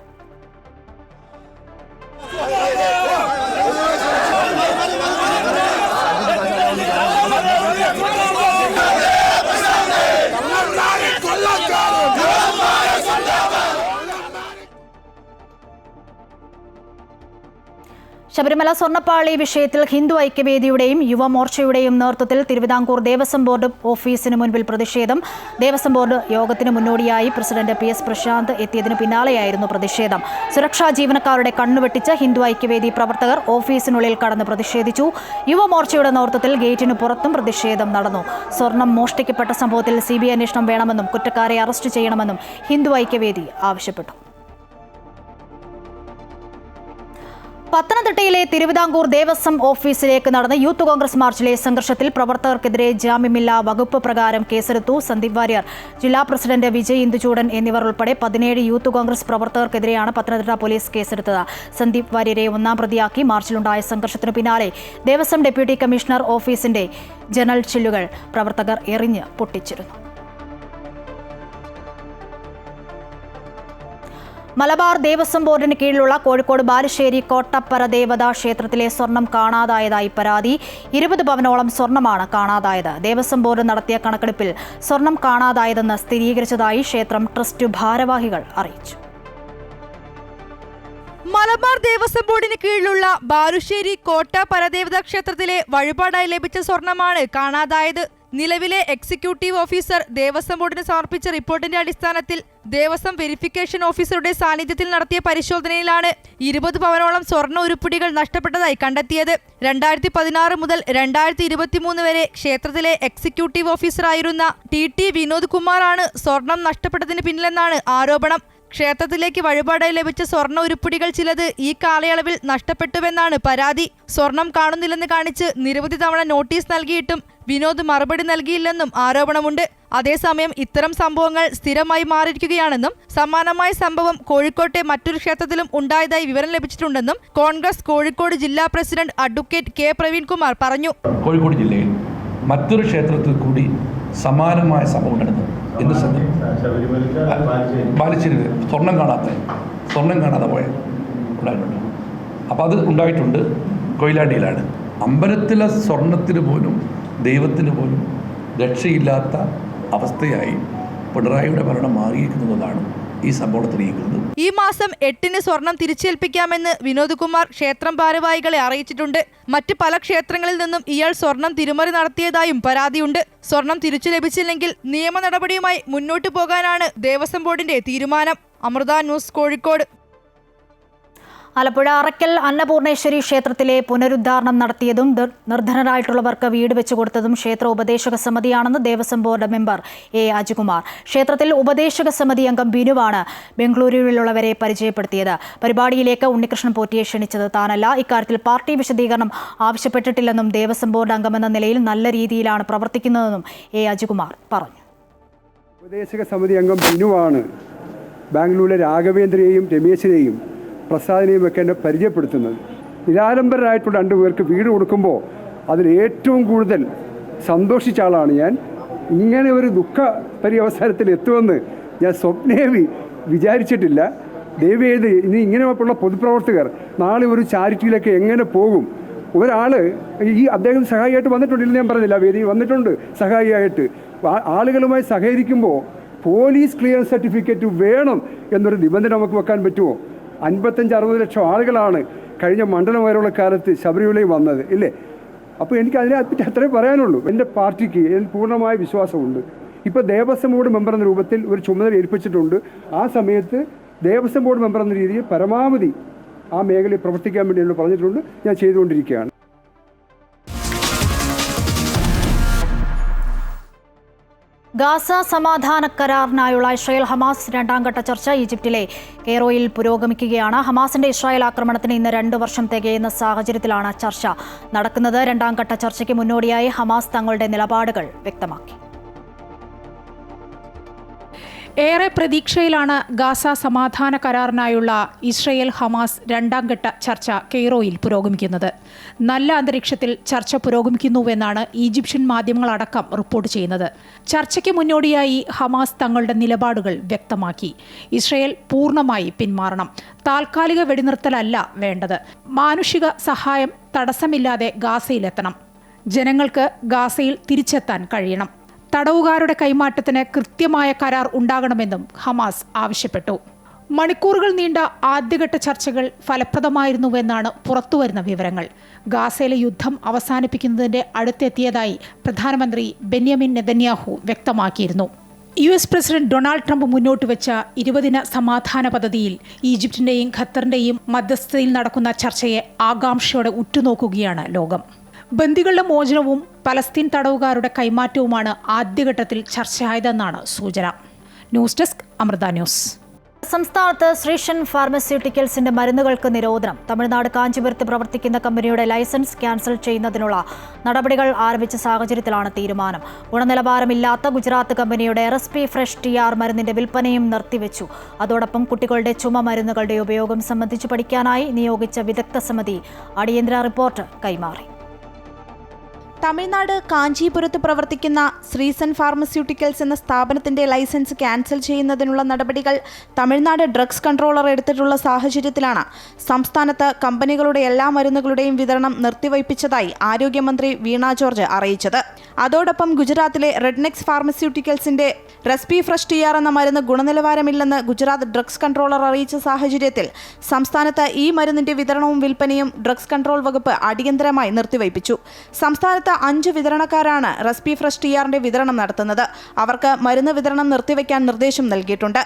ശബരിമല സ്വർണ്ണപ്പാളി വിഷയത്തിൽ ഹിന്ദു ഐക്യവേദിയുടെയും യുവമോർച്ചയുടെയും നേതൃത്വത്തിൽ തിരുവിതാംകൂർ ദേവസ്വം ബോർഡ് ഓഫീസിന് മുൻപിൽ പ്രതിഷേധം. ദേവസ്വം ബോർഡ് യോഗത്തിന് മുന്നോടിയായി പ്രസിഡന്റ് PS പ്രശാന്ത് എത്തിയതിനു പിന്നാലെയായിരുന്നു പ്രതിഷേധം. സുരക്ഷാ ജീവനക്കാരുടെ കണ്ണുവെട്ടിച്ച് ഹിന്ദു ഐക്യവേദി പ്രവർത്തകർ ഓഫീസിനുള്ളിൽ കടന്ന് പ്രതിഷേധിച്ചു. യുവമോർച്ചയുടെ നേതൃത്വത്തിൽ ഗേറ്റിനു പുറത്തും പ്രതിഷേധം നടന്നു. സ്വർണം മോഷ്ടിക്കപ്പെട്ട സംഭവത്തിൽ CBI അന്വേഷണം വേണമെന്നും കുറ്റക്കാരെ അറസ്റ്റ് ചെയ്യണമെന്നും ഹിന്ദു ഐക്യവേദി ആവശ്യപ്പെട്ടു. പത്തനംതിട്ടയിലെ തിരുവിതാംകൂർ ദേവസ്വം ഓഫീസിലേക്ക് നടന്ന യൂത്ത് കോൺഗ്രസ് മാർച്ചിലെ സംഘർഷത്തിൽ പ്രവർത്തകർക്കെതിരെ ജാമ്യമില്ലാ വകുപ്പ് പ്രകാരം കേസെടുത്തു. സന്ദീപ് വാര്യർ, ജില്ലാ പ്രസിഡന്റ് വിജയ് ഇന്ദുചൂടൻ എന്നിവർ ഉൾപ്പെടെ 17 യൂത്ത് കോൺഗ്രസ് പ്രവർത്തകർക്കെതിരെയാണ് പത്തനംതിട്ട പോലീസ് കേസെടുത്തത്. സന്ദീപ് വാര്യരെ ഒന്നാം പ്രതിയാക്കി. മാർച്ചിലുണ്ടായ സംഘർഷത്തിനു പിന്നാലെ ദേവസ്വം ഡെപ്യൂട്ടി കമ്മീഷണർ ഓഫീസിന്റെ ജനൽ ചില്ലുകൾ പ്രവർത്തകർ എറിഞ്ഞ് പൊട്ടിച്ചിരുന്നു. മലബാർ ദേവസ്വം ബോർഡിന് കീഴിലുള്ള കോഴിക്കോട് ബാലുശ്ശേരി കോട്ടപ്പര ദേവതാ ക്ഷേത്രത്തിലെ സ്വർണം കാണാതായതായി പരാതി. 20 പവനോളം സ്വർണമാണ് കാണാതായത്. ദേവസ്വം ബോർഡ് നടത്തിയ കണക്കെടുപ്പിൽ സ്വർണം കാണാതായതെന്ന് സ്ഥിരീകരിച്ചതായി ക്ഷേത്രം ട്രസ്റ്റ് ഭാരവാഹികൾ അറിയിച്ചു. മലബാർ ദേവസ്വം ബോർഡിന് കീഴിലുള്ള ബാലുശ്ശേരി കോട്ട പരദേവതാ ക്ഷേത്രത്തിലെ വഴിപാടായി ലഭിച്ച സ്വർണമാണ് കാണാതായത്. നിലവിലെ എക്സിക്യൂട്ടീവ് ഓഫീസർ ദേവസ്വം ബോർഡിന് സമർപ്പിച്ച റിപ്പോർട്ടിന്റെ അടിസ്ഥാനത്തിൽ ദേവസ്വം വെരിഫിക്കേഷൻ ഓഫീസറുടെ സാന്നിധ്യത്തിൽ നടത്തിയ പരിശോധനയിലാണ് 20 പവനോളം സ്വർണ്ണ ഉരുപ്പിടികൾ നഷ്ടപ്പെട്ടതായി കണ്ടെത്തിയത്. 2016 മുതൽ 2023 വരെ ക്ഷേത്രത്തിലെ എക്സിക്യൂട്ടീവ് ഓഫീസറായിരുന്ന ടി വിനോദ് കുമാറാണ് സ്വർണം നഷ്ടപ്പെട്ടതിന് പിന്നിലെന്നാണ് ആരോപണം. ക്ഷേത്രത്തിലേക്ക് വഴിപാടായി ലഭിച്ച സ്വർണ്ണ ഉരുപ്പിടികൾ ചിലത് ഈ കാലയളവിൽ നഷ്ടപ്പെട്ടുവെന്നാണ് പരാതി. സ്വർണം കാണുന്നില്ലെന്ന് കാണിച്ച് നിരവധി തവണ നോട്ടീസ് നൽകിയിട്ടും വിനോദ് മറുപടി നൽകിയില്ലെന്നും ആരോപണമുണ്ട്. അതേസമയം ഇത്തരം സംഭവങ്ങൾ സ്ഥിരമായി മാറിയിരിക്കുകയാണെന്നും സമാനമായ സംഭവം കോഴിക്കോട്ടെ മറ്റൊരു ക്ഷേത്രത്തിലും ഉണ്ടായതായി വിവരം ലഭിച്ചിട്ടുണ്ടെന്നും കോൺഗ്രസ് കോഴിക്കോട് ജില്ലാ പ്രസിഡന്റ് അഡ്വക്കേറ്റ് കെ പ്രവീൺകുമാർ പറഞ്ഞു. കോഴിക്കോട് ജില്ലയിൽ മറ്റൊരു ക്ഷേത്രത്തിൽ കൂടി സമാനമായ സംഭവം നടന്നു. ബാലുശ്ശേരി സ്വർണം കാണാതെ പോയ ഉണ്ടായിട്ടുണ്ട്. അപ്പോൾ അത് ഉണ്ടായിട്ടുണ്ട് കൊയിലാണ്ടിയിലാണ്. അമ്പലത്തിലെ സ്വർണത്തിന് പോലും ദൈവത്തിന് പോലും രക്ഷയില്ലാത്ത അവസ്ഥയായി പിണറായിയുടെ ഭരണം മാറിയിരിക്കുന്നതാണ് ഈ സംഭവം തെളിയിക്കുന്നത്. ഈ മാസം 8-ന് സ്വർണം തിരിച്ചേൽപ്പിക്കാമെന്ന് വിനോദ് കുമാർ ക്ഷേത്രം ഭാരവാഹികളെ അറിയിച്ചിട്ടുണ്ട്. മറ്റ് പല ക്ഷേത്രങ്ങളിൽ നിന്നും ഇയാൾ സ്വർണം തിരിമറി നടത്തിയതായും പരാതിയുണ്ട്. സ്വർണം തിരിച്ചു ലഭിച്ചില്ലെങ്കിൽ നിയമ നടപടിയുമായി മുന്നോട്ടു പോകാനാണ് ദേവസ്വം ബോർഡിന്റെ തീരുമാനം. അമൃത ന്യൂസ്, കോഴിക്കോട്. ആലപ്പുഴ അറക്കൽ അന്നപൂർണേശ്വരി ക്ഷേത്രത്തിലെ പുനരുദ്ധാരണം നടത്തിയതും നിർധനരായിട്ടുള്ളവർക്ക് വീട് വെച്ചുകൊടുത്തതും ക്ഷേത്ര ഉപദേശക സമിതിയാണെന്ന് Devaswom board member A Ajikumar. ക്ഷേത്രത്തിൽ ഉപദേശക സമിതി അംഗം ബിനുവാണ് ബംഗളൂരുവിലുള്ളവരെ പരിചയപ്പെടുത്തിയത്. പരിപാടിയിലേക്ക് ഉണ്ണികൃഷ്ണൻ പോറ്റിയെ ക്ഷണിച്ചത് താനല്ല. ഇക്കാര്യത്തിൽ പാർട്ടി വിശദീകരണം ആവശ്യപ്പെട്ടിട്ടില്ലെന്നും ദേവസ്വം ബോർഡ് അംഗമെന്ന നിലയിൽ നല്ല രീതിയിലാണ് പ്രവർത്തിക്കുന്നതെന്നും എ അജികുമാർ പറഞ്ഞു. ഉപദേശക സമിതി അംഗം ബിനുവാണ് ബാംഗ്ലൂരിലെ രാഘവേന്ദ്രയെയും രമേശിനെയും പ്രസാദിനെയും ഒക്കെ എന്നെ പരിചയപ്പെടുത്തുന്നത്. നിരാലംബരായിട്ടുള്ള 2 പേർക്ക് വീട് കൊടുക്കുമ്പോൾ അതിൽ ഏറ്റവും കൂടുതൽ സന്തോഷിച്ച ആളാണ് ഞാൻ. ഇങ്ങനെ ഒരു ദുഃഖ പര്യവസാനത്തിൽ എത്തുമെന്ന് ഞാൻ സ്വപ്നേവി വിചാരിച്ചിട്ടില്ല. ദയവേത് ഇനി ഇങ്ങനെയുള്ള പൊതുപ്രവർത്തകർ നാളെ ഒരു ചാരിറ്റിയിലൊക്കെ എങ്ങനെ പോകും? ഒരാൾ ഈ അദ്ദേഹം സഹായിയായിട്ട് വന്നിട്ടുണ്ടില്ല, ഞാൻ പറഞ്ഞില്ല, വേദി വന്നിട്ടുണ്ട് സഹായിയായിട്ട്. ആളുകളുമായി സഹകരിക്കുമ്പോൾ പോലീസ് ക്ലിയറൻസ് സർട്ടിഫിക്കറ്റ് വേണം എന്നൊരു നിബന്ധന നമുക്ക് വെക്കാൻ പറ്റുമോ? 55-60 ലക്ഷം ആളുകളാണ് കഴിഞ്ഞ മണ്ഡലം വരെയുള്ള കാലത്ത് ശബരിമലയിൽ വന്നത്, ഇല്ലേ? അപ്പോൾ എനിക്ക് അതിനെപ്പറ്റി അത്രേ പറയാനുള്ളൂ. എൻ്റെ പാർട്ടിക്ക് പൂർണ്ണമായ വിശ്വാസമുണ്ട്. ഇപ്പോൾ ദേവസ്വം ബോർഡ് മെമ്പർ എന്ന രൂപത്തിൽ ഒരു ചുമതല ഏൽപ്പിച്ചിട്ടുണ്ട്. ആ സമയത്ത് ദേവസ്വം ബോർഡ് മെമ്പർ എന്ന രീതിയിൽ പരമാവധി ആ മേഖലയിൽ പ്രവർത്തിക്കാൻ വേണ്ടി എന്നോട് പറഞ്ഞിട്ടുണ്ട്. ഞാൻ ചെയ്തുകൊണ്ടിരിക്കുകയാണ്. ഗാസ സമാധാന കരാറിനായുള്ള ഇസ്രായേൽ ഹമാസ് 2ാം ഘട്ട ചർച്ച ഈജിപ്തിലെ കെയ്റോയിൽ പുരോഗമിക്കുകയാണ്. ഹമാസിന്റെ ഇസ്രായേൽ ആക്രമണത്തിന് ഇന്ന് 2 വർഷം തികയുന്ന സാഹചര്യത്തിലാണ് ചർച്ച നടക്കുന്നത്. 2ാം ഘട്ട ചർച്ചയ്ക്ക് മുന്നോടിയായി ഹമാസ് തങ്ങളുടെ നിലപാടുകൾ വ്യക്തമാക്കി. ഏറെ പ്രതീക്ഷയിലാണ് ഗാസ സമാധാന കരാറിനായുള്ള ഇസ്രയേൽ ഹമാസ് 2ാം ഘട്ട ചർച്ച കെയ്റോയിൽ പുരോഗമിക്കുന്നത്. നല്ല അന്തരീക്ഷത്തിൽ ചർച്ച പുരോഗമിക്കുന്നുവെന്നാണ് ഈജിപ്ഷ്യൻ മാധ്യമങ്ങളടക്കം റിപ്പോർട്ട് ചെയ്യുന്നത്. ചർച്ചയ്ക്ക് മുന്നോടിയായി ഹമാസ് തങ്ങളുടെ നിലപാടുകൾ വ്യക്തമാക്കി. ഇസ്രയേൽ പൂർണ്ണമായി പിന്മാറണം, താൽക്കാലിക വെടിനിർത്തലല്ല വേണ്ടത്, മാനുഷിക സഹായം തടസ്സമില്ലാതെ ഗാസയിലെത്തണം, ജനങ്ങൾക്ക് ഗാസയിൽ തിരിച്ചെത്താൻ കഴിയണം, തടവുകാരുടെ കൈമാറ്റത്തിന് കൃത്യമായ കരാർ ഉണ്ടാകണമെന്നും ഹമാസ് ആവശ്യപ്പെട്ടു. മണിക്കൂറുകൾ നീണ്ട ആദ്യഘട്ട ചർച്ചകൾ ഫലപ്രദമായിരുന്നുവെന്നാണ് പുറത്തുവരുന്ന വിവരങ്ങൾ. ഗാസയിലെ യുദ്ധം അവസാനിപ്പിക്കുന്നതിന്റെ അടുത്തെത്തിയതായി പ്രധാനമന്ത്രി ബെന്യാമിൻ നെതന്യാഹു വ്യക്തമാക്കിയിരുന്നു. US പ്രസിഡന്റ് ഡൊണാൾഡ് ട്രംപ് മുന്നോട്ട് വെച്ച 20-ദിന സമാധാന പദ്ധതിയിൽ ഈജിപ്തിന്റെയും ഖത്തറിന്റെയും മധ്യസ്ഥതയിൽ നടക്കുന്ന ചർച്ചയെ ആകാംക്ഷയോടെ ഉറ്റുനോക്കുകയാണ് ലോകം. ബന്ദികളുടെ മോചനവും പലസ്തീൻ തടവുകാരുടെ കൈമാറ്റവുമാണ് ആദ്യഘട്ടത്തിൽ ചർച്ചയായതെന്നാണ് സൂചന. News desk, Amrita news. സംസ്ഥാനത്ത് ശ്രീഷൻ ഫാർമസ്യൂട്ടിക്കൽസിന്റെ മരുന്നുകൾക്ക് നിരോധനം. തമിഴ്നാട് കാഞ്ചീപുരത്ത് പ്രവർത്തിക്കുന്ന കമ്പനിയുടെ ലൈസൻസ് ക്യാൻസൽ ചെയ്യുന്നതിനുള്ള നടപടികൾ ആരംഭിച്ച സാഹചര്യത്തിലാണ് തീരുമാനം. ഗുണനിലവാരമില്ലാത്ത ഗുജറാത്ത് കമ്പനിയുടെ RSP ഫ്രഷ് TR മരുന്നിന്റെ വിൽപ്പനയും നിർത്തിവെച്ചു. അതോടൊപ്പം കുട്ടികളുടെ ചുമ മരുന്നുകളുടെ ഉപയോഗം സംബന്ധിച്ച് പഠിക്കാനായി നിയോഗിച്ച വിദഗ്ധ സമിതി അടിയന്തര റിപ്പോർട്ട് കൈമാറി. തമിഴ്നാട് കാഞ്ചീപുരത്ത് പ്രവർത്തിക്കുന്ന ശ്രീസൻ ഫാർമസ്യൂട്ടിക്കൽസ് എന്ന സ്ഥാപനത്തിന്റെ ലൈസൻസ് ക്യാൻസൽ ചെയ്യുന്നതിനുള്ള നടപടികൾ തമിഴ്നാട് ഡ്രഗ്സ് കൺട്രോളർ എടുത്തിട്ടുള്ള സാഹചര്യത്തിലാണ് സംസ്ഥാനത്ത് കമ്പനികളുടെ എല്ലാ മരുന്നുകളുടെയും വിതരണം നിർത്തിവയ്പ്പിച്ചതായി ആരോഗ്യമന്ത്രി വീണ ജോർജ് അറിയിച്ചത്. അതോടൊപ്പം ഗുജറാത്തിലെ റെഡ്നെക്സ് ഫാർമസ്യൂട്ടിക്കൽസിന്റെ RSP ഫ്രഷ് TR എന്ന മരുന്ന് ഗുണനിലവാരമില്ലെന്ന് ഗുജറാത്ത് ഡ്രഗ്സ് കൺട്രോളർ അറിയിച്ച സാഹചര്യത്തിൽ സംസ്ഥാനത്ത് ഈ മരുന്നിന്റെ വിതരണവും വിൽപ്പനയും ഡ്രഗ്സ് കൺട്രോൾ വകുപ്പ് അടിയന്തരമായി നിർത്തിവയ്പ്പിച്ചു. സംസ്ഥാനത്ത് 5 വിതരണക്കാരാണ് RSP ഫ്രഷ് TRന്റെ വിതരണം നടത്തുന്നത്. അവർക്ക് മരുന്ന് വിതരണം നിർത്തിവെക്കാൻ നിർദ്ദേശം നൽകിയിട്ടുണ്ട്.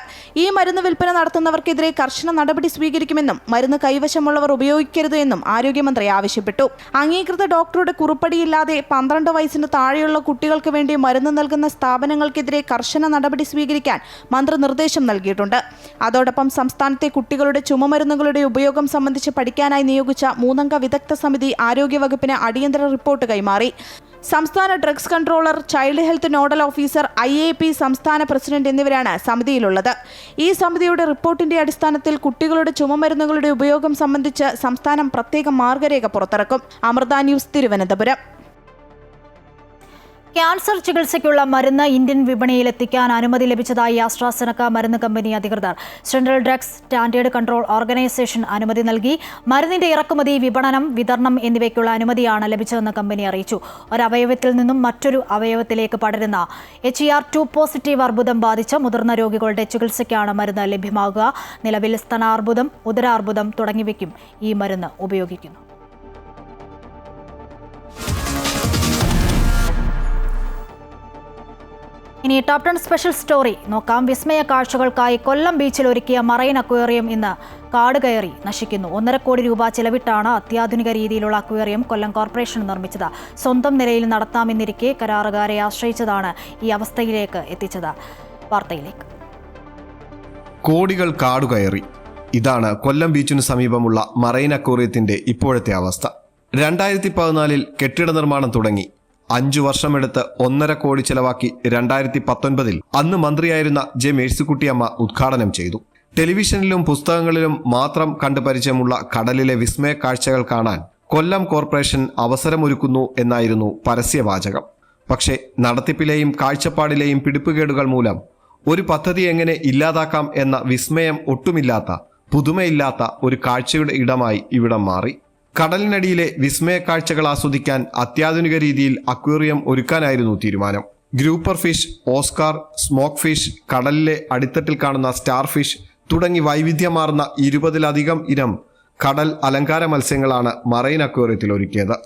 ഈ മരുന്ന് വിൽപ്പന നടത്തുന്നവർക്കെതിരെ കർശന നടപടി സ്വീകരിക്കുമെന്നും മരുന്ന് കൈവശമുള്ളവർ ഉപയോഗിക്കരുത് എന്നും ആരോഗ്യമന്ത്രി ആവശ്യപ്പെട്ടു. അംഗീകൃത ഡോക്ടറുടെ കുറിപ്പടിയില്ലാതെ 12 വയസ്സിന് താഴെയുള്ള കുട്ടികൾക്ക് വേണ്ടി മരുന്ന് നൽകുന്ന സ്ഥാപനങ്ങൾക്കെതിരെ കർശന നടപടി സ്വീകരിക്കാൻ മന്ത്രി നിർദ്ദേശം നൽകിയിട്ടുണ്ട്. അതോടൊപ്പം സംസ്ഥാനത്തെ കുട്ടികളുടെ ചുമമരുന്നുകളുടെ ഉപയോഗം സംബന്ധിച്ച് പഠിക്കാനായി നിയോഗിച്ച 3 അംഗ വിദഗ്ധ സമിതി ആരോഗ്യവകുപ്പിന് അടിയന്തര റിപ്പോർട്ട് കൈമാറി. സംസ്ഥാന drugs controller, child health nodal officer, IAP സംസ്ഥാന പ്രസിഡന്റ് എന്നിവരാണ് സമിതിയിലുള്ളത്. ഈ സമിതിയുടെ റിപ്പോർട്ടിന്റെ അടിസ്ഥാനത്തിൽ കുട്ടികളുടെ ചുമമരുന്നുകളുടെ ഉപയോഗം സംബന്ധിച്ച് സംസ്ഥാനം പ്രത്യേക മാർഗരേഖ പുറത്തിറക്കും. അമൃത ന്യൂസ്, തിരുവനന്തപുരം. ക്യാൻസർ ചികിത്സയ്ക്കുള്ള മരുന്ന് ഇന്ത്യൻ വിപണിയിലെത്തിക്കാൻ അനുമതി ലഭിച്ചതായി ആസ്ട്രാസെനക്ക മരുന്ന് കമ്പനി അധികൃതർ. Central drugs standard control organisation അനുമതി നൽകി. മരുന്നിന്റെ ഇറക്കുമതി, വിപണനം, വിതരണം എന്നിവയ്ക്കുള്ള അനുമതിയാണ് ലഭിച്ചതെന്ന് കമ്പനി അറിയിച്ചു. ഒരവയവത്തിൽ നിന്നും മറ്റൊരു അവയവത്തിലേക്ക് പടരുന്ന HER2 പോസിറ്റീവ് അർബുദം ബാധിച്ച മുതിർന്ന രോഗികളുടെ ചികിത്സയ്ക്കാണ് മരുന്ന് ലഭ്യമാകുക. നിലവിൽ സ്തനാർബുദം, ഉദരാർബുദം തുടങ്ങിയവയ്ക്കും ഈ മരുന്ന് ഉപയോഗിക്കുന്നു. ഇനി ടോപ് 10 സ്പെഷ്യൽ സ്റ്റോറി നോക്കാം. വിസ്മയ കാഴ്ചകൾക്കായി കൊല്ലം ബീച്ചിൽ ഒരുക്കിയ മറൈൻ അക്വേറിയം ഇന്ന് കാട് കയറി നശിക്കുന്നു. 1.5 കോടി രൂപ ചെലവിട്ടാണ് അത്യാധുനിക രീതിയിലുള്ള അക്വേറിയം കൊല്ലം കോർപ്പറേഷൻ നിർമ്മിച്ചത്. സ്വന്തം നിലയിൽ നടത്താമെന്നിരിക്കെ കരാറുകാരെ ആശ്രയിച്ചതാണ് ഈ അവസ്ഥയിലേക്ക് എത്തിച്ചത്. വാർത്തയിലേക്ക്. കോടികൾ കാടുകയറി. ഇതാണ് കൊല്ലം ബീച്ചിനു സമീപമുള്ള മറൈൻ അക്വേറിയത്തിന്റെ ഇപ്പോഴത്തെ അവസ്ഥ. 2014 കെട്ടിട നിർമ്മാണം തുടങ്ങി. 5 വർഷമെടുത്ത് 1.5 കോടി ചെലവാക്കി 2019 അന്ന് മന്ത്രിയായിരുന്ന ജെ മേഴ്സിക്കുട്ടിയമ്മ ഉദ്ഘാടനം ചെയ്തു. ടെലിവിഷനിലും പുസ്തകങ്ങളിലും മാത്രം കണ്ടു പരിചയമുള്ള കടലിലെ വിസ്മയ കാഴ്ചകൾ കാണാൻ കൊല്ലം കോർപ്പറേഷൻ അവസരമൊരുക്കുന്നു എന്നായിരുന്നു പരസ്യവാചകം. പക്ഷേ നടത്തിപ്പിലെയും കാഴ്ചപ്പാടിലെയും പിടിപ്പുകേടുകൾ മൂലം ഒരു പദ്ധതി എങ്ങനെ ഇല്ലാതാക്കാം എന്ന വിസ്മയം ഒട്ടുമില്ലാത്ത, പുതുമയില്ലാത്ത ഒരു കാഴ്ചയുടെ ഇടമായി ഇവിടം മാറി. കടലിനടിയിലെ വിസ്മയ കാഴ്ചകൾ ആസ്വദിക്കാൻ അത്യാധുനിക രീതിയിൽ അക്വേറിയം ഒരുക്കാനായിരുന്നു തീരുമാനം. Grouper fish, Oscar, smoke fish, കടലിലെ അടിത്തട്ടിൽ കാണുന്ന സ്റ്റാർ ഫിഷ് തുടങ്ങി വൈവിധ്യമാർന്ന 20-ലധികം ഇനം കടൽ അലങ്കാര മത്സ്യങ്ങളാണ് മറൈൻ അക്വേറിയത്തിൽ ഒരുക്കിയത്.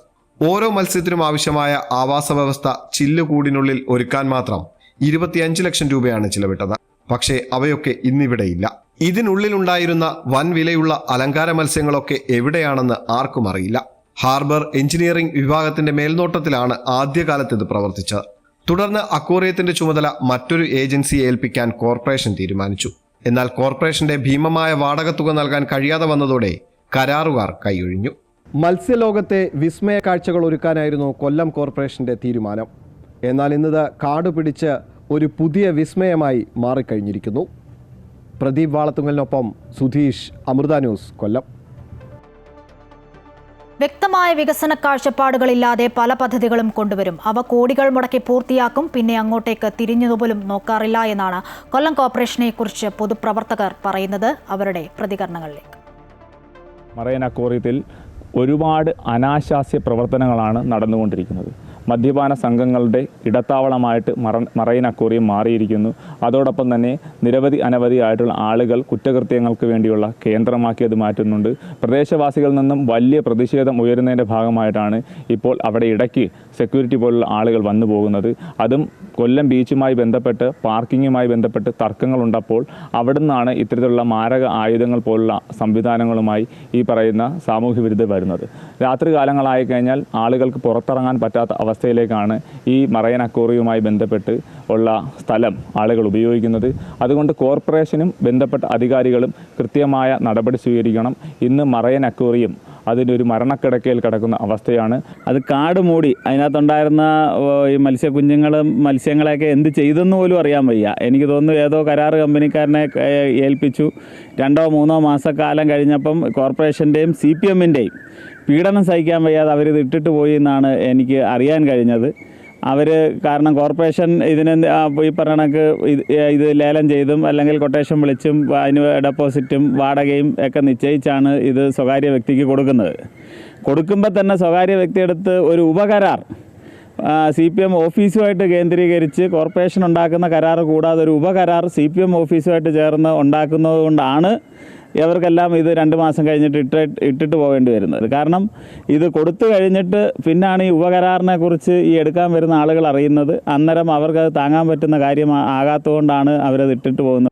ഓരോ മത്സ്യത്തിനും ആവശ്യമായ ആവാസ വ്യവസ്ഥ ചില്ലുകൂടിനുള്ളിൽ ഒരുക്കാൻ മാത്രം 25 ലക്ഷം രൂപയാണ് ചിലവിട്ടത്. പക്ഷേ അവയൊക്കെ ഇന്നിവിടെയില്ല. ഇതിനുള്ളിലുണ്ടായിരുന്ന വൻ വിലയുള്ള അലങ്കാര മത്സ്യങ്ങളൊക്കെ എവിടെയാണെന്ന് ആർക്കും അറിയില്ല. ഹാർബർ എഞ്ചിനീയറിംഗ് വിഭാഗത്തിന്റെ മേൽനോട്ടത്തിലാണ് ആദ്യകാലത്ത് ഇത് പ്രവർത്തിച്ചത്. തുടർന്ന് അക്വേറിയത്തിന്റെ ചുമതല മറ്റൊരു ഏജൻസിയെ ഏൽപ്പിക്കാൻ കോർപ്പറേഷൻ തീരുമാനിച്ചു. എന്നാൽ കോർപ്പറേഷന്റെ ഭീമമായ വാടകത്തുക നൽകാൻ കഴിയാതെ വന്നതോടെ കരാറുകാർ കൈയൊഴിഞ്ഞു. മത്സ്യലോകത്തെ വിസ്മയ കാഴ്ചകൾ ഒരുക്കാനായിരുന്നു കൊല്ലം കോർപ്പറേഷന്റെ തീരുമാനം. എന്നാൽ ഇന്നത് കാടുപിടിച്ച് ഒരു പുതിയ വിസ്മയമായി മാറിക്കഴിഞ്ഞിരിക്കുന്നു. പ്രദീപ് വാളത്തുങ്കലിനൊപ്പം സുധീഷ്, അമൃത ന്യൂസ്, കൊല്ലം. വ്യക്തമായ വികസന കാഴ്ചപ്പാടുകളില്ലാതെ പല പദ്ധതികളും കൊണ്ടുവരും. അവ കോടികൾ മുടക്കി പൂർത്തിയാക്കും. പിന്നെ അങ്ങോട്ടേക്ക് തിരിഞ്ഞുപോലും നോക്കാറില്ല എന്നാണ് കൊല്ലം കോർപ്പറേഷനെ കുറിച്ച് പൊതുപ്രവർത്തകർ പറയുന്നത്. അവരുടെ പ്രതികരണങ്ങളിലേക്ക്. മറൈൻ അക്വേറിയത്തിൽ ഒരുപാട് അനാശാസ്യ പ്രവർത്തനങ്ങളാണ് നടന്നുകൊണ്ടിരിക്കുന്നത്. മദ്യപാന സംഘങ്ങളുടെ ഇടത്താവളമായിട്ട് മറൈൻ അക്വേറിയം മാറിയിരിക്കുന്നു. അതോടൊപ്പം തന്നെ അനവധിയായിട്ടുള്ള ആളുകൾ കുറ്റകൃത്യങ്ങൾക്ക് വേണ്ടിയുള്ള കേന്ദ്രമാക്കി അത് മാറ്റുന്നുണ്ട്. പ്രദേശവാസികളിൽ നിന്നും വലിയ പ്രതിഷേധം ഉയരുന്നതിൻ്റെ ഭാഗമായിട്ടാണ് ഇപ്പോൾ അവിടെ ഇടയ്ക്ക് സെക്യൂരിറ്റി പോലുള്ള ആളുകൾ വന്നു പോകുന്നത്. അതും കൊല്ലം ബീച്ചുമായി ബന്ധപ്പെട്ട് പാർക്കിങ്ങുമായി ബന്ധപ്പെട്ട് തർക്കങ്ങളുണ്ടപ്പോൾ അവിടെ നിന്നാണ് ഇത്തരത്തിലുള്ള മാരക ആയുധങ്ങൾ പോലുള്ള സംവിധാനങ്ങളുമായി ഈ പറയുന്ന സാമൂഹ്യ വിരുദ്ധർ വരുന്നത്. രാത്രി കാലങ്ങളായി കഴിഞ്ഞാൽ ആളുകൾക്ക് പുറത്തിറങ്ങാൻ പറ്റാത്ത അവസ്ഥയിലേക്കാണ് ഈ മറൈൻ അക്വേറിയവുമായി ബന്ധപ്പെട്ട് ഉള്ള സ്ഥലം ആളുകൾ ഉപയോഗിക്കുന്നത്. അതുകൊണ്ട് കോർപ്പറേഷനും ബന്ധപ്പെട്ട അധികാരികളും കൃത്യമായ നടപടി സ്വീകരിക്കണം. ഇന്ന് മറൈൻ അക്വേറിയം അതിൻ്റെ ഒരു മരണക്കിടക്കയിൽ കിടക്കുന്ന അവസ്ഥയാണ്. അത് കാട് മൂടി അതിനകത്തുണ്ടായിരുന്ന ഈ മത്സ്യങ്ങളെയൊക്കെ എന്ത് ചെയ്തെന്ന് പോലും അറിയാൻ വയ്യ. എനിക്ക് തോന്നുന്നു ഏതോ കരാറ് കമ്പനിക്കാരനെ ഏൽപ്പിച്ചു. 2-3 മാസക്കാലം കഴിഞ്ഞപ്പം കോർപ്പറേഷൻ്റെയും CPMൻ്റെയും പീഡനം സഹിക്കാൻ വയ്യാതെ അവരിത് ഇട്ടിട്ട് പോയി എന്നാണ് എനിക്ക് അറിയാൻ കഴിഞ്ഞത്. കാരണം കോർപ്പറേഷൻ ഇതിന് ഈ പറഞ്ഞ കണക്ക് ഇത് ലേലം ചെയ്തും അല്ലെങ്കിൽ കൊട്ടേഷൻ വിളിച്ചും അതിന് ഡെപ്പോസിറ്റും വാടകയും ഒക്കെ നിശ്ചയിച്ചാണ് ഇത് സ്വകാര്യ വ്യക്തിക്ക് കൊടുക്കുന്നത്. കൊടുക്കുമ്പോൾ തന്നെ സ്വകാര്യ വ്യക്തിയെടുത്ത് ഒരു ഉപകരാർ CPM ഓഫീസുമായിട്ട് കേന്ദ്രീകരിച്ച് കോർപ്പറേഷൻ ഉണ്ടാക്കുന്ന കരാർ കൂടാതെ ഒരു ഉപകരാർ CPM ഓഫീസുമായിട്ട് ചേർന്ന് ഉണ്ടാക്കുന്നത് കൊണ്ടാണ് ഇവർക്കെല്ലാം ഇത് 2 മാസം കഴിഞ്ഞിട്ട് ഇട്ടിട്ട് പോകേണ്ടി വരുന്നത്. കാരണം ഇത് കൊടുത്തു കഴിഞ്ഞിട്ട് പിന്നാണ് ഈ ഉപകരാറിനെ കുറിച്ച് ഈ എടുക്കാൻ വരുന്ന ആളുകൾ അറിയുന്നത്. അന്നേരം അവർക്കത് താങ്ങാൻ പറ്റുന്ന കാര്യം ആകാത്തതുകൊണ്ടാണ് അവരത് ഇട്ടിട്ട് പോകുന്നത്.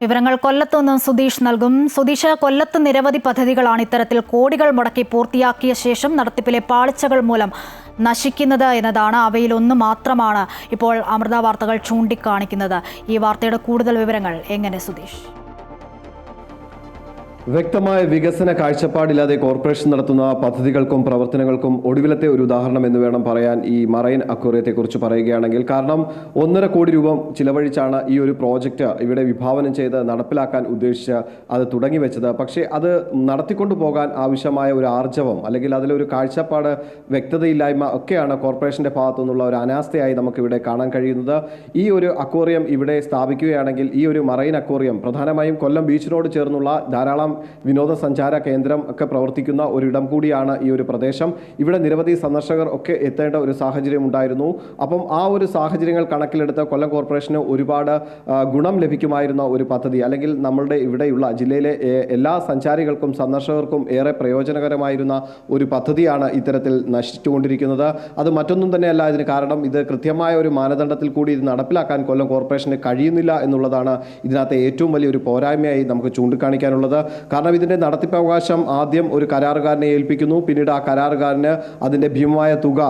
വിവരങ്ങൾ കൊല്ലത്ത് നിന്നും സുധീഷ് നൽകും. സുധീഷ്, കൊല്ലത്ത് നിരവധി പദ്ധതികളാണ് ഇത്തരത്തിൽ കോടികൾ മുടക്കി പൂർത്തിയാക്കിയ ശേഷം നടത്തിപ്പിലെ പാളിച്ചകൾ മൂലം നശിക്കുന്നത് എന്നതാണ്. അവയിലൊന്ന് മാത്രമാണ് ഇപ്പോൾ അമൃത വാർത്തകൾ ചൂണ്ടിക്കാണിക്കുന്നത്. ഈ വാർത്തയുടെ കൂടുതൽ വിവരങ്ങൾ എങ്ങനെ സുധീഷ്? വ്യക്തമായ വികസന കാഴ്ചപ്പാടില്ലാതെ കോർപ്പറേഷൻ നടത്തുന്ന പദ്ധതികൾക്കും പ്രവർത്തനങ്ങൾക്കും ഒടുവിലത്തെ ഒരു ഉദാഹരണം എന്ന് വേണം പറയാൻ ഈ മറൈൻ അക്വേറിയത്തെക്കുറിച്ച് പറയുകയാണെങ്കിൽ. കാരണം 1.5 കോടി രൂപ ചിലവഴിച്ചാണ് ഈ ഒരു പ്രോജക്റ്റ് ഇവിടെ വിഭാവനം ചെയ്ത് നടപ്പിലാക്കാൻ ഉദ്ദേശിച്ച് അത് തുടങ്ങി വെച്ചത്. പക്ഷേ അത് നടത്തിക്കൊണ്ടു പോകാൻ ആവശ്യമായ ഒരു ആർജവം അല്ലെങ്കിൽ അതിലൊരു കാഴ്ചപ്പാട് വ്യക്തതയില്ലായ്മ ഒക്കെയാണ് കോർപ്പറേഷൻ്റെ ഭാഗത്തു നിന്നുള്ള ഒരു അനാസ്ഥയായി നമുക്കിവിടെ കാണാൻ കഴിയുന്നത്. ഈ ഒരു അക്വേറിയം ഇവിടെ സ്ഥാപിക്കുകയാണെങ്കിൽ ഈ ഒരു മറൈൻ അക്വേറിയം പ്രധാനമായും കൊല്ലം ബീച്ചിനോട് ചേർന്നുള്ള ധാരാളം വിനോദസഞ്ചാര കേന്ദ്രം ഒക്കെ പ്രവർത്തിക്കുന്ന ഒരിടം കൂടിയാണ് ഈ ഒരു പ്രദേശം. ഇവിടെ നിരവധി സന്ദർശകർ ഒക്കെ എത്തേണ്ട ഒരു സാഹചര്യം ഉണ്ടായിരുന്നു. അപ്പം ആ ഒരു സാഹചര്യങ്ങൾ കണക്കിലെടുത്ത് കൊല്ലം കോർപ്പറേഷന് ഒരുപാട് ഗുണം ലഭിക്കുമായിരുന്ന ഒരു പദ്ധതി, അല്ലെങ്കിൽ നമ്മളുടെ ഇവിടെയുള്ള ജില്ലയിലെ എല്ലാ സഞ്ചാരികൾക്കും സന്ദർശകർക്കും ഏറെ പ്രയോജനകരമായിരുന്ന ഒരു പദ്ധതിയാണ് ഇത്തരത്തിൽ നശിച്ചുകൊണ്ടിരിക്കുന്നത്. അത് മറ്റൊന്നും തന്നെയല്ല ഇതിന് കാരണം. ഇത് കൃത്യമായ ഒരു മാനദണ്ഡത്തിൽ കൂടി ഇത് നടപ്പിലാക്കാൻ കൊല്ലം കോർപ്പറേഷന് കഴിയുന്നില്ല എന്നുള്ളതാണ് ഇതിനകത്തെ ഏറ്റവും വലിയൊരു പോരായ്മയായി നമുക്ക് ചൂണ്ടിക്കാണിക്കാനുള്ളത്. കാരണം ഇതിൻ്റെ നടത്തിപ്പവകാശം ആദ്യം ഒരു കരാറുകാരനെ ഏൽപ്പിക്കുന്നു. പിന്നീട് ആ കരാറുകാരന് അതിൻ്റെ ഭീമമായ തുക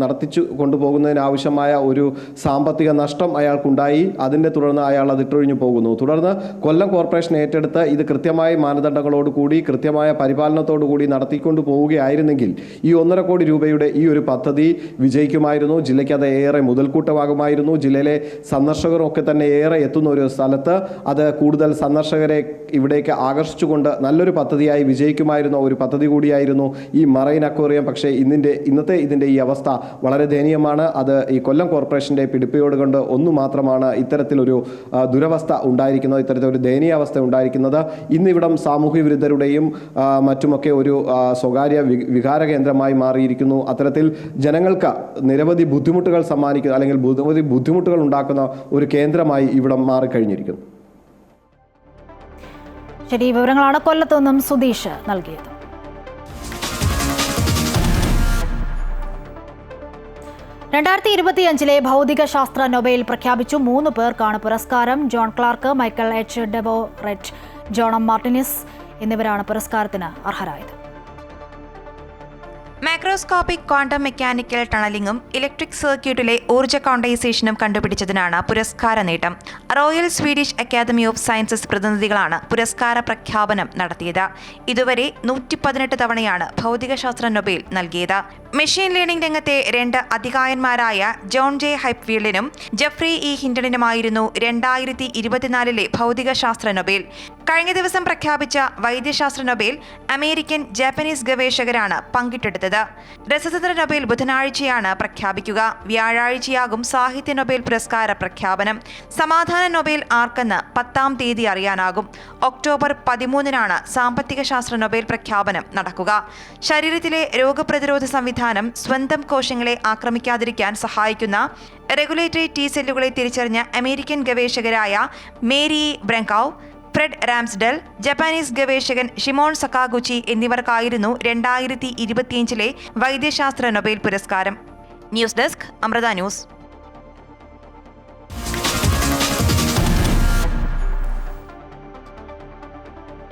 നടത്തിച്ചു കൊണ്ടുപോകുന്നതിന് ആവശ്യമായ ഒരു സാമ്പത്തിക നഷ്ടം അയാൾക്കുണ്ടായി. അതിനെ തുടർന്ന് അയാൾ അത് ഇട്ടൊഴിഞ്ഞു പോകുന്നു. തുടർന്ന് കൊല്ലം കോർപ്പറേഷൻ ഏറ്റെടുത്ത് ഇത് കൃത്യമായ മാനദണ്ഡങ്ങളോടുകൂടി കൃത്യമായ പരിപാലനത്തോടുകൂടി നടത്തിക്കൊണ്ടു പോവുകയായിരുന്നെങ്കിൽ ഈ 1.5 കോടി രൂപയുടെ ഈ ഒരു പദ്ധതി വിജയിക്കുമായിരുന്നു. ജില്ലയ്ക്ക് അത് ഏറെ മുതൽക്കൂട്ടമാകുമായിരുന്നു. ജില്ലയിലെ സന്ദർശകരൊക്കെ തന്നെ ഏറെ എത്തുന്ന ഒരു സ്ഥലത്ത് അത് കൂടുതൽ സന്ദർശകരെ ഇവിടേക്ക് ആകർഷിച്ചുകൊണ്ട് നല്ലൊരു പദ്ധതിയായി വിജയിക്കുമായിരുന്ന ഒരു പദ്ധതി കൂടിയായിരുന്നു ഈ മറൈൻ അക്വേറിയം. പക്ഷേ ഇന്നത്തെ ഇതിൻ്റെ ഈ അവസ്ഥ വളരെ ദയനീയമാണ്. അത് ഈ കൊല്ലം കോർപ്പറേഷൻ്റെ പിടിപ്പയോട് കൊണ്ട് ഒന്നു മാത്രമാണ് ഇത്തരത്തിലൊരു ദുരവസ്ഥ ഉണ്ടായിരിക്കുന്നത്, ഇത്തരത്തിലൊരു ദയനീയാവസ്ഥ ഉണ്ടായിരിക്കുന്നത്. ഇന്നിവിടം സാമൂഹ്യ വിരുദ്ധരുടെയും മറ്റുമൊക്കെ ഒരു സ്വകാര്യ വികാര കേന്ദ്രമായി മാറിയിരിക്കുന്നു. അത്തരത്തിൽ ജനങ്ങൾക്ക് നിരവധി ബുദ്ധിമുട്ടുകൾ സമ്മാനിക്കുന്ന അല്ലെങ്കിൽ നിരവധി ബുദ്ധിമുട്ടുകൾ ഉണ്ടാക്കുന്ന ഒരു കേന്ദ്രമായി ഇവിടം മാറിക്കഴിഞ്ഞിരിക്കുന്നു. ശരി, വിവരങ്ങളാണ് കൊല്ലത്തു നിന്നും സുധീഷ് നൽകിയത്. 2025 ഭൗതികശാസ്ത്ര നൊബേൽ പ്രഖ്യാപിച്ചു. 3 പേർക്കാണ് പുരസ്കാരം. John Clarke, Michael H Devoret, John M Martinis എന്നിവരാണ് പുരസ്കാരത്തിന് അർഹരായത്. മാക്രോസ്കോപ്പിക് ക്വാണ്ടം മെക്കാനിക്കൽ ടണലിംഗും ഇലക്ട്രിക് സർക്യൂട്ടിലെ ഊർജ്ജ ക്വാണ്ടൈസേഷനും കണ്ടുപിടിച്ചതിനാണ് പുരസ്കാര നേട്ടം. Royal Swedish Academy of Sciences പ്രതിനിധികളാണ് പുരസ്കാര പ്രഖ്യാപനം നടത്തിയത്. ഇതുവരെ 118 തവണയാണ് ഭൗതികശാസ്ത്ര നൊബേൽ നൽകിയത്. മെഷീൻ ലേണിംഗ് രംഗത്തെ 2 അതികായന്മാരായ ജോൺ ജെ ഹൈപ്ഫീൽഡിനും ജെഫ്രി ഇ ഹിൻഡണിനുമായിരുന്നു 2024 ഭൗതികശാസ്ത്ര നൊബേൽ. കഴിഞ്ഞ ദിവസം പ്രഖ്യാപിച്ച വൈദ്യശാസ്ത്ര നൊബേൽ അമേരിക്കൻ ജാപ്പനീസ് ഗവേഷകരാണ് പങ്കിട്ടെടുത്തത്. രസതന്ത്ര നൊബേൽ ബുധനാഴ്ചയാണ് പ്രഖ്യാപിക്കുക. വ്യാഴാഴ്ചയാകും സാഹിത്യ നൊബേൽ പുരസ്കാര പ്രഖ്യാപനം. സമാധാന നൊബേൽ ആർക്കെന്ന് 10-ാം തീയതി അറിയാനാകും. ഒക്ടോബർ 13-നാണ് സാമ്പത്തിക ശാസ്ത്ര നൊബേൽ പ്രഖ്യാപനം നടക്കുക. ശരീരത്തിലെ രോഗപ്രതിരോധ സംവിധാനം സ്വന്തം കോശങ്ങളെ ആക്രമിക്കാതിരിക്കാൻ സഹായിക്കുന്ന റെഗുലേറ്ററി ടി സെല്ലുകളെ തിരിച്ചറിഞ്ഞ അമേരിക്കൻ ഗവേഷകരായ Mary Brunkow, Fred Ramsdell, Japanese ഗവേഷകൻ ഷിമോൺ സക്കാഗുച്ചി എന്നിവർക്കായിരുന്നു 2025 വൈദ്യശാസ്ത്ര നൊബേൽ പുരസ്കാരം. News desk, Amrita news.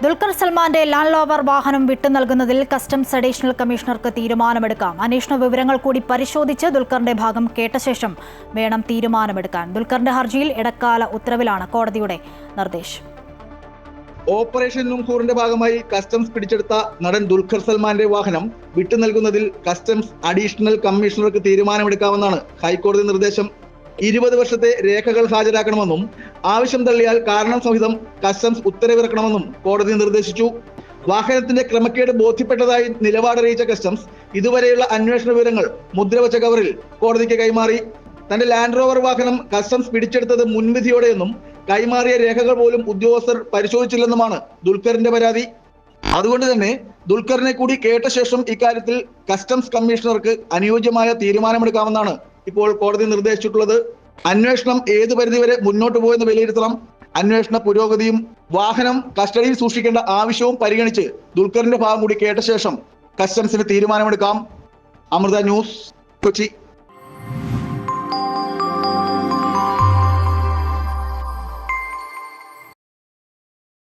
Dulquer സൽമാന്റെ ലാൻഡ് റോവർ വാഹനം വിട്ടു നൽകുന്നതിൽ കസ്റ്റംസ് അഡീഷണൽ കമ്മീഷണർക്ക് തീരുമാനമെടുക്കാം. അന്വേഷണ വിവരങ്ങൾ കൂടി പരിശോധിച്ച് ദുൽഖറിന്റെ ഭാഗം കേട്ട ശേഷം വേണം തീരുമാനമെടുക്കാൻ. ദുൽഖറിന്റെ ഹർജിയിൽ ഇടക്കാല ഉത്തരവിലാണ് കോടതിയുടെ നിർദ്ദേശം. ഓപ്പറേഷൻ നുംഹൂറിന്റെ ഭാഗമായി കസ്റ്റംസ് പിടിച്ചെടുത്ത നടൻ ദുൽഖർ സൽമാന്റെ വാഹനം വിട്ടു നൽകുന്നതിൽ കസ്റ്റംസ് അഡീഷണൽ കമ്മീഷണർക്ക് തീരുമാനമെടുക്കാമെന്നാണ് ഹൈക്കോടതി നിർദ്ദേശം. 20 വർഷത്തെ രേഖകൾ ഹാജരാക്കണമെന്നും ആവശ്യം തള്ളിയാൽ കാരണം സഹിതം കസ്റ്റംസ് ഉത്തരവിറക്കണമെന്നും കോടതി നിർദ്ദേശിച്ചു. വാഹനത്തിന്റെ ക്രമക്കേട് ബോധ്യപ്പെട്ടതായി നിലപാടറിയിച്ച കസ്റ്റംസ് ഇതുവരെയുള്ള അന്വേഷണ വിവരങ്ങൾ മുദ്രവച്ച കവറിൽ കോടതിക്ക് കൈമാറി. തന്റെ ലാൻഡ് റോവർ വാഹനം കസ്റ്റംസ് പിടിച്ചെടുത്തത് മുൻവിധിയോടെയെന്നും കൈമാറിയ രേഖകൾ പോലും ഉദ്യോഗസ്ഥർ പരിശോധിച്ചില്ലെന്നുമാണ് ദുൽഖറിന്റെ പരാതി. അതുകൊണ്ട് തന്നെ ദുൽഖറിനെ കൂടി കേട്ട ശേഷം ഇക്കാര്യത്തിൽ കസ്റ്റംസ് കമ്മീഷണർക്ക് അനുയോജ്യമായ തീരുമാനമെടുക്കാമെന്നാണ് ഇപ്പോൾ കോടതി നിർദ്ദേശിച്ചിട്ടുള്ളത്. അന്വേഷണം ഏത് പരിധിവരെ മുന്നോട്ട് പോയെന്ന് വിലയിരുത്തണം. അന്വേഷണ പുരോഗതിയും വാഹനം കസ്റ്റഡിയിൽ സൂക്ഷിക്കേണ്ട ആവശ്യവും പരിഗണിച്ച് ദുൽഖറിന്റെ ഭാഗം കൂടി കേട്ട ശേഷം കസ്റ്റംസിന് തീരുമാനമെടുക്കാം. അമൃത ന്യൂസ്, കൊച്ചി.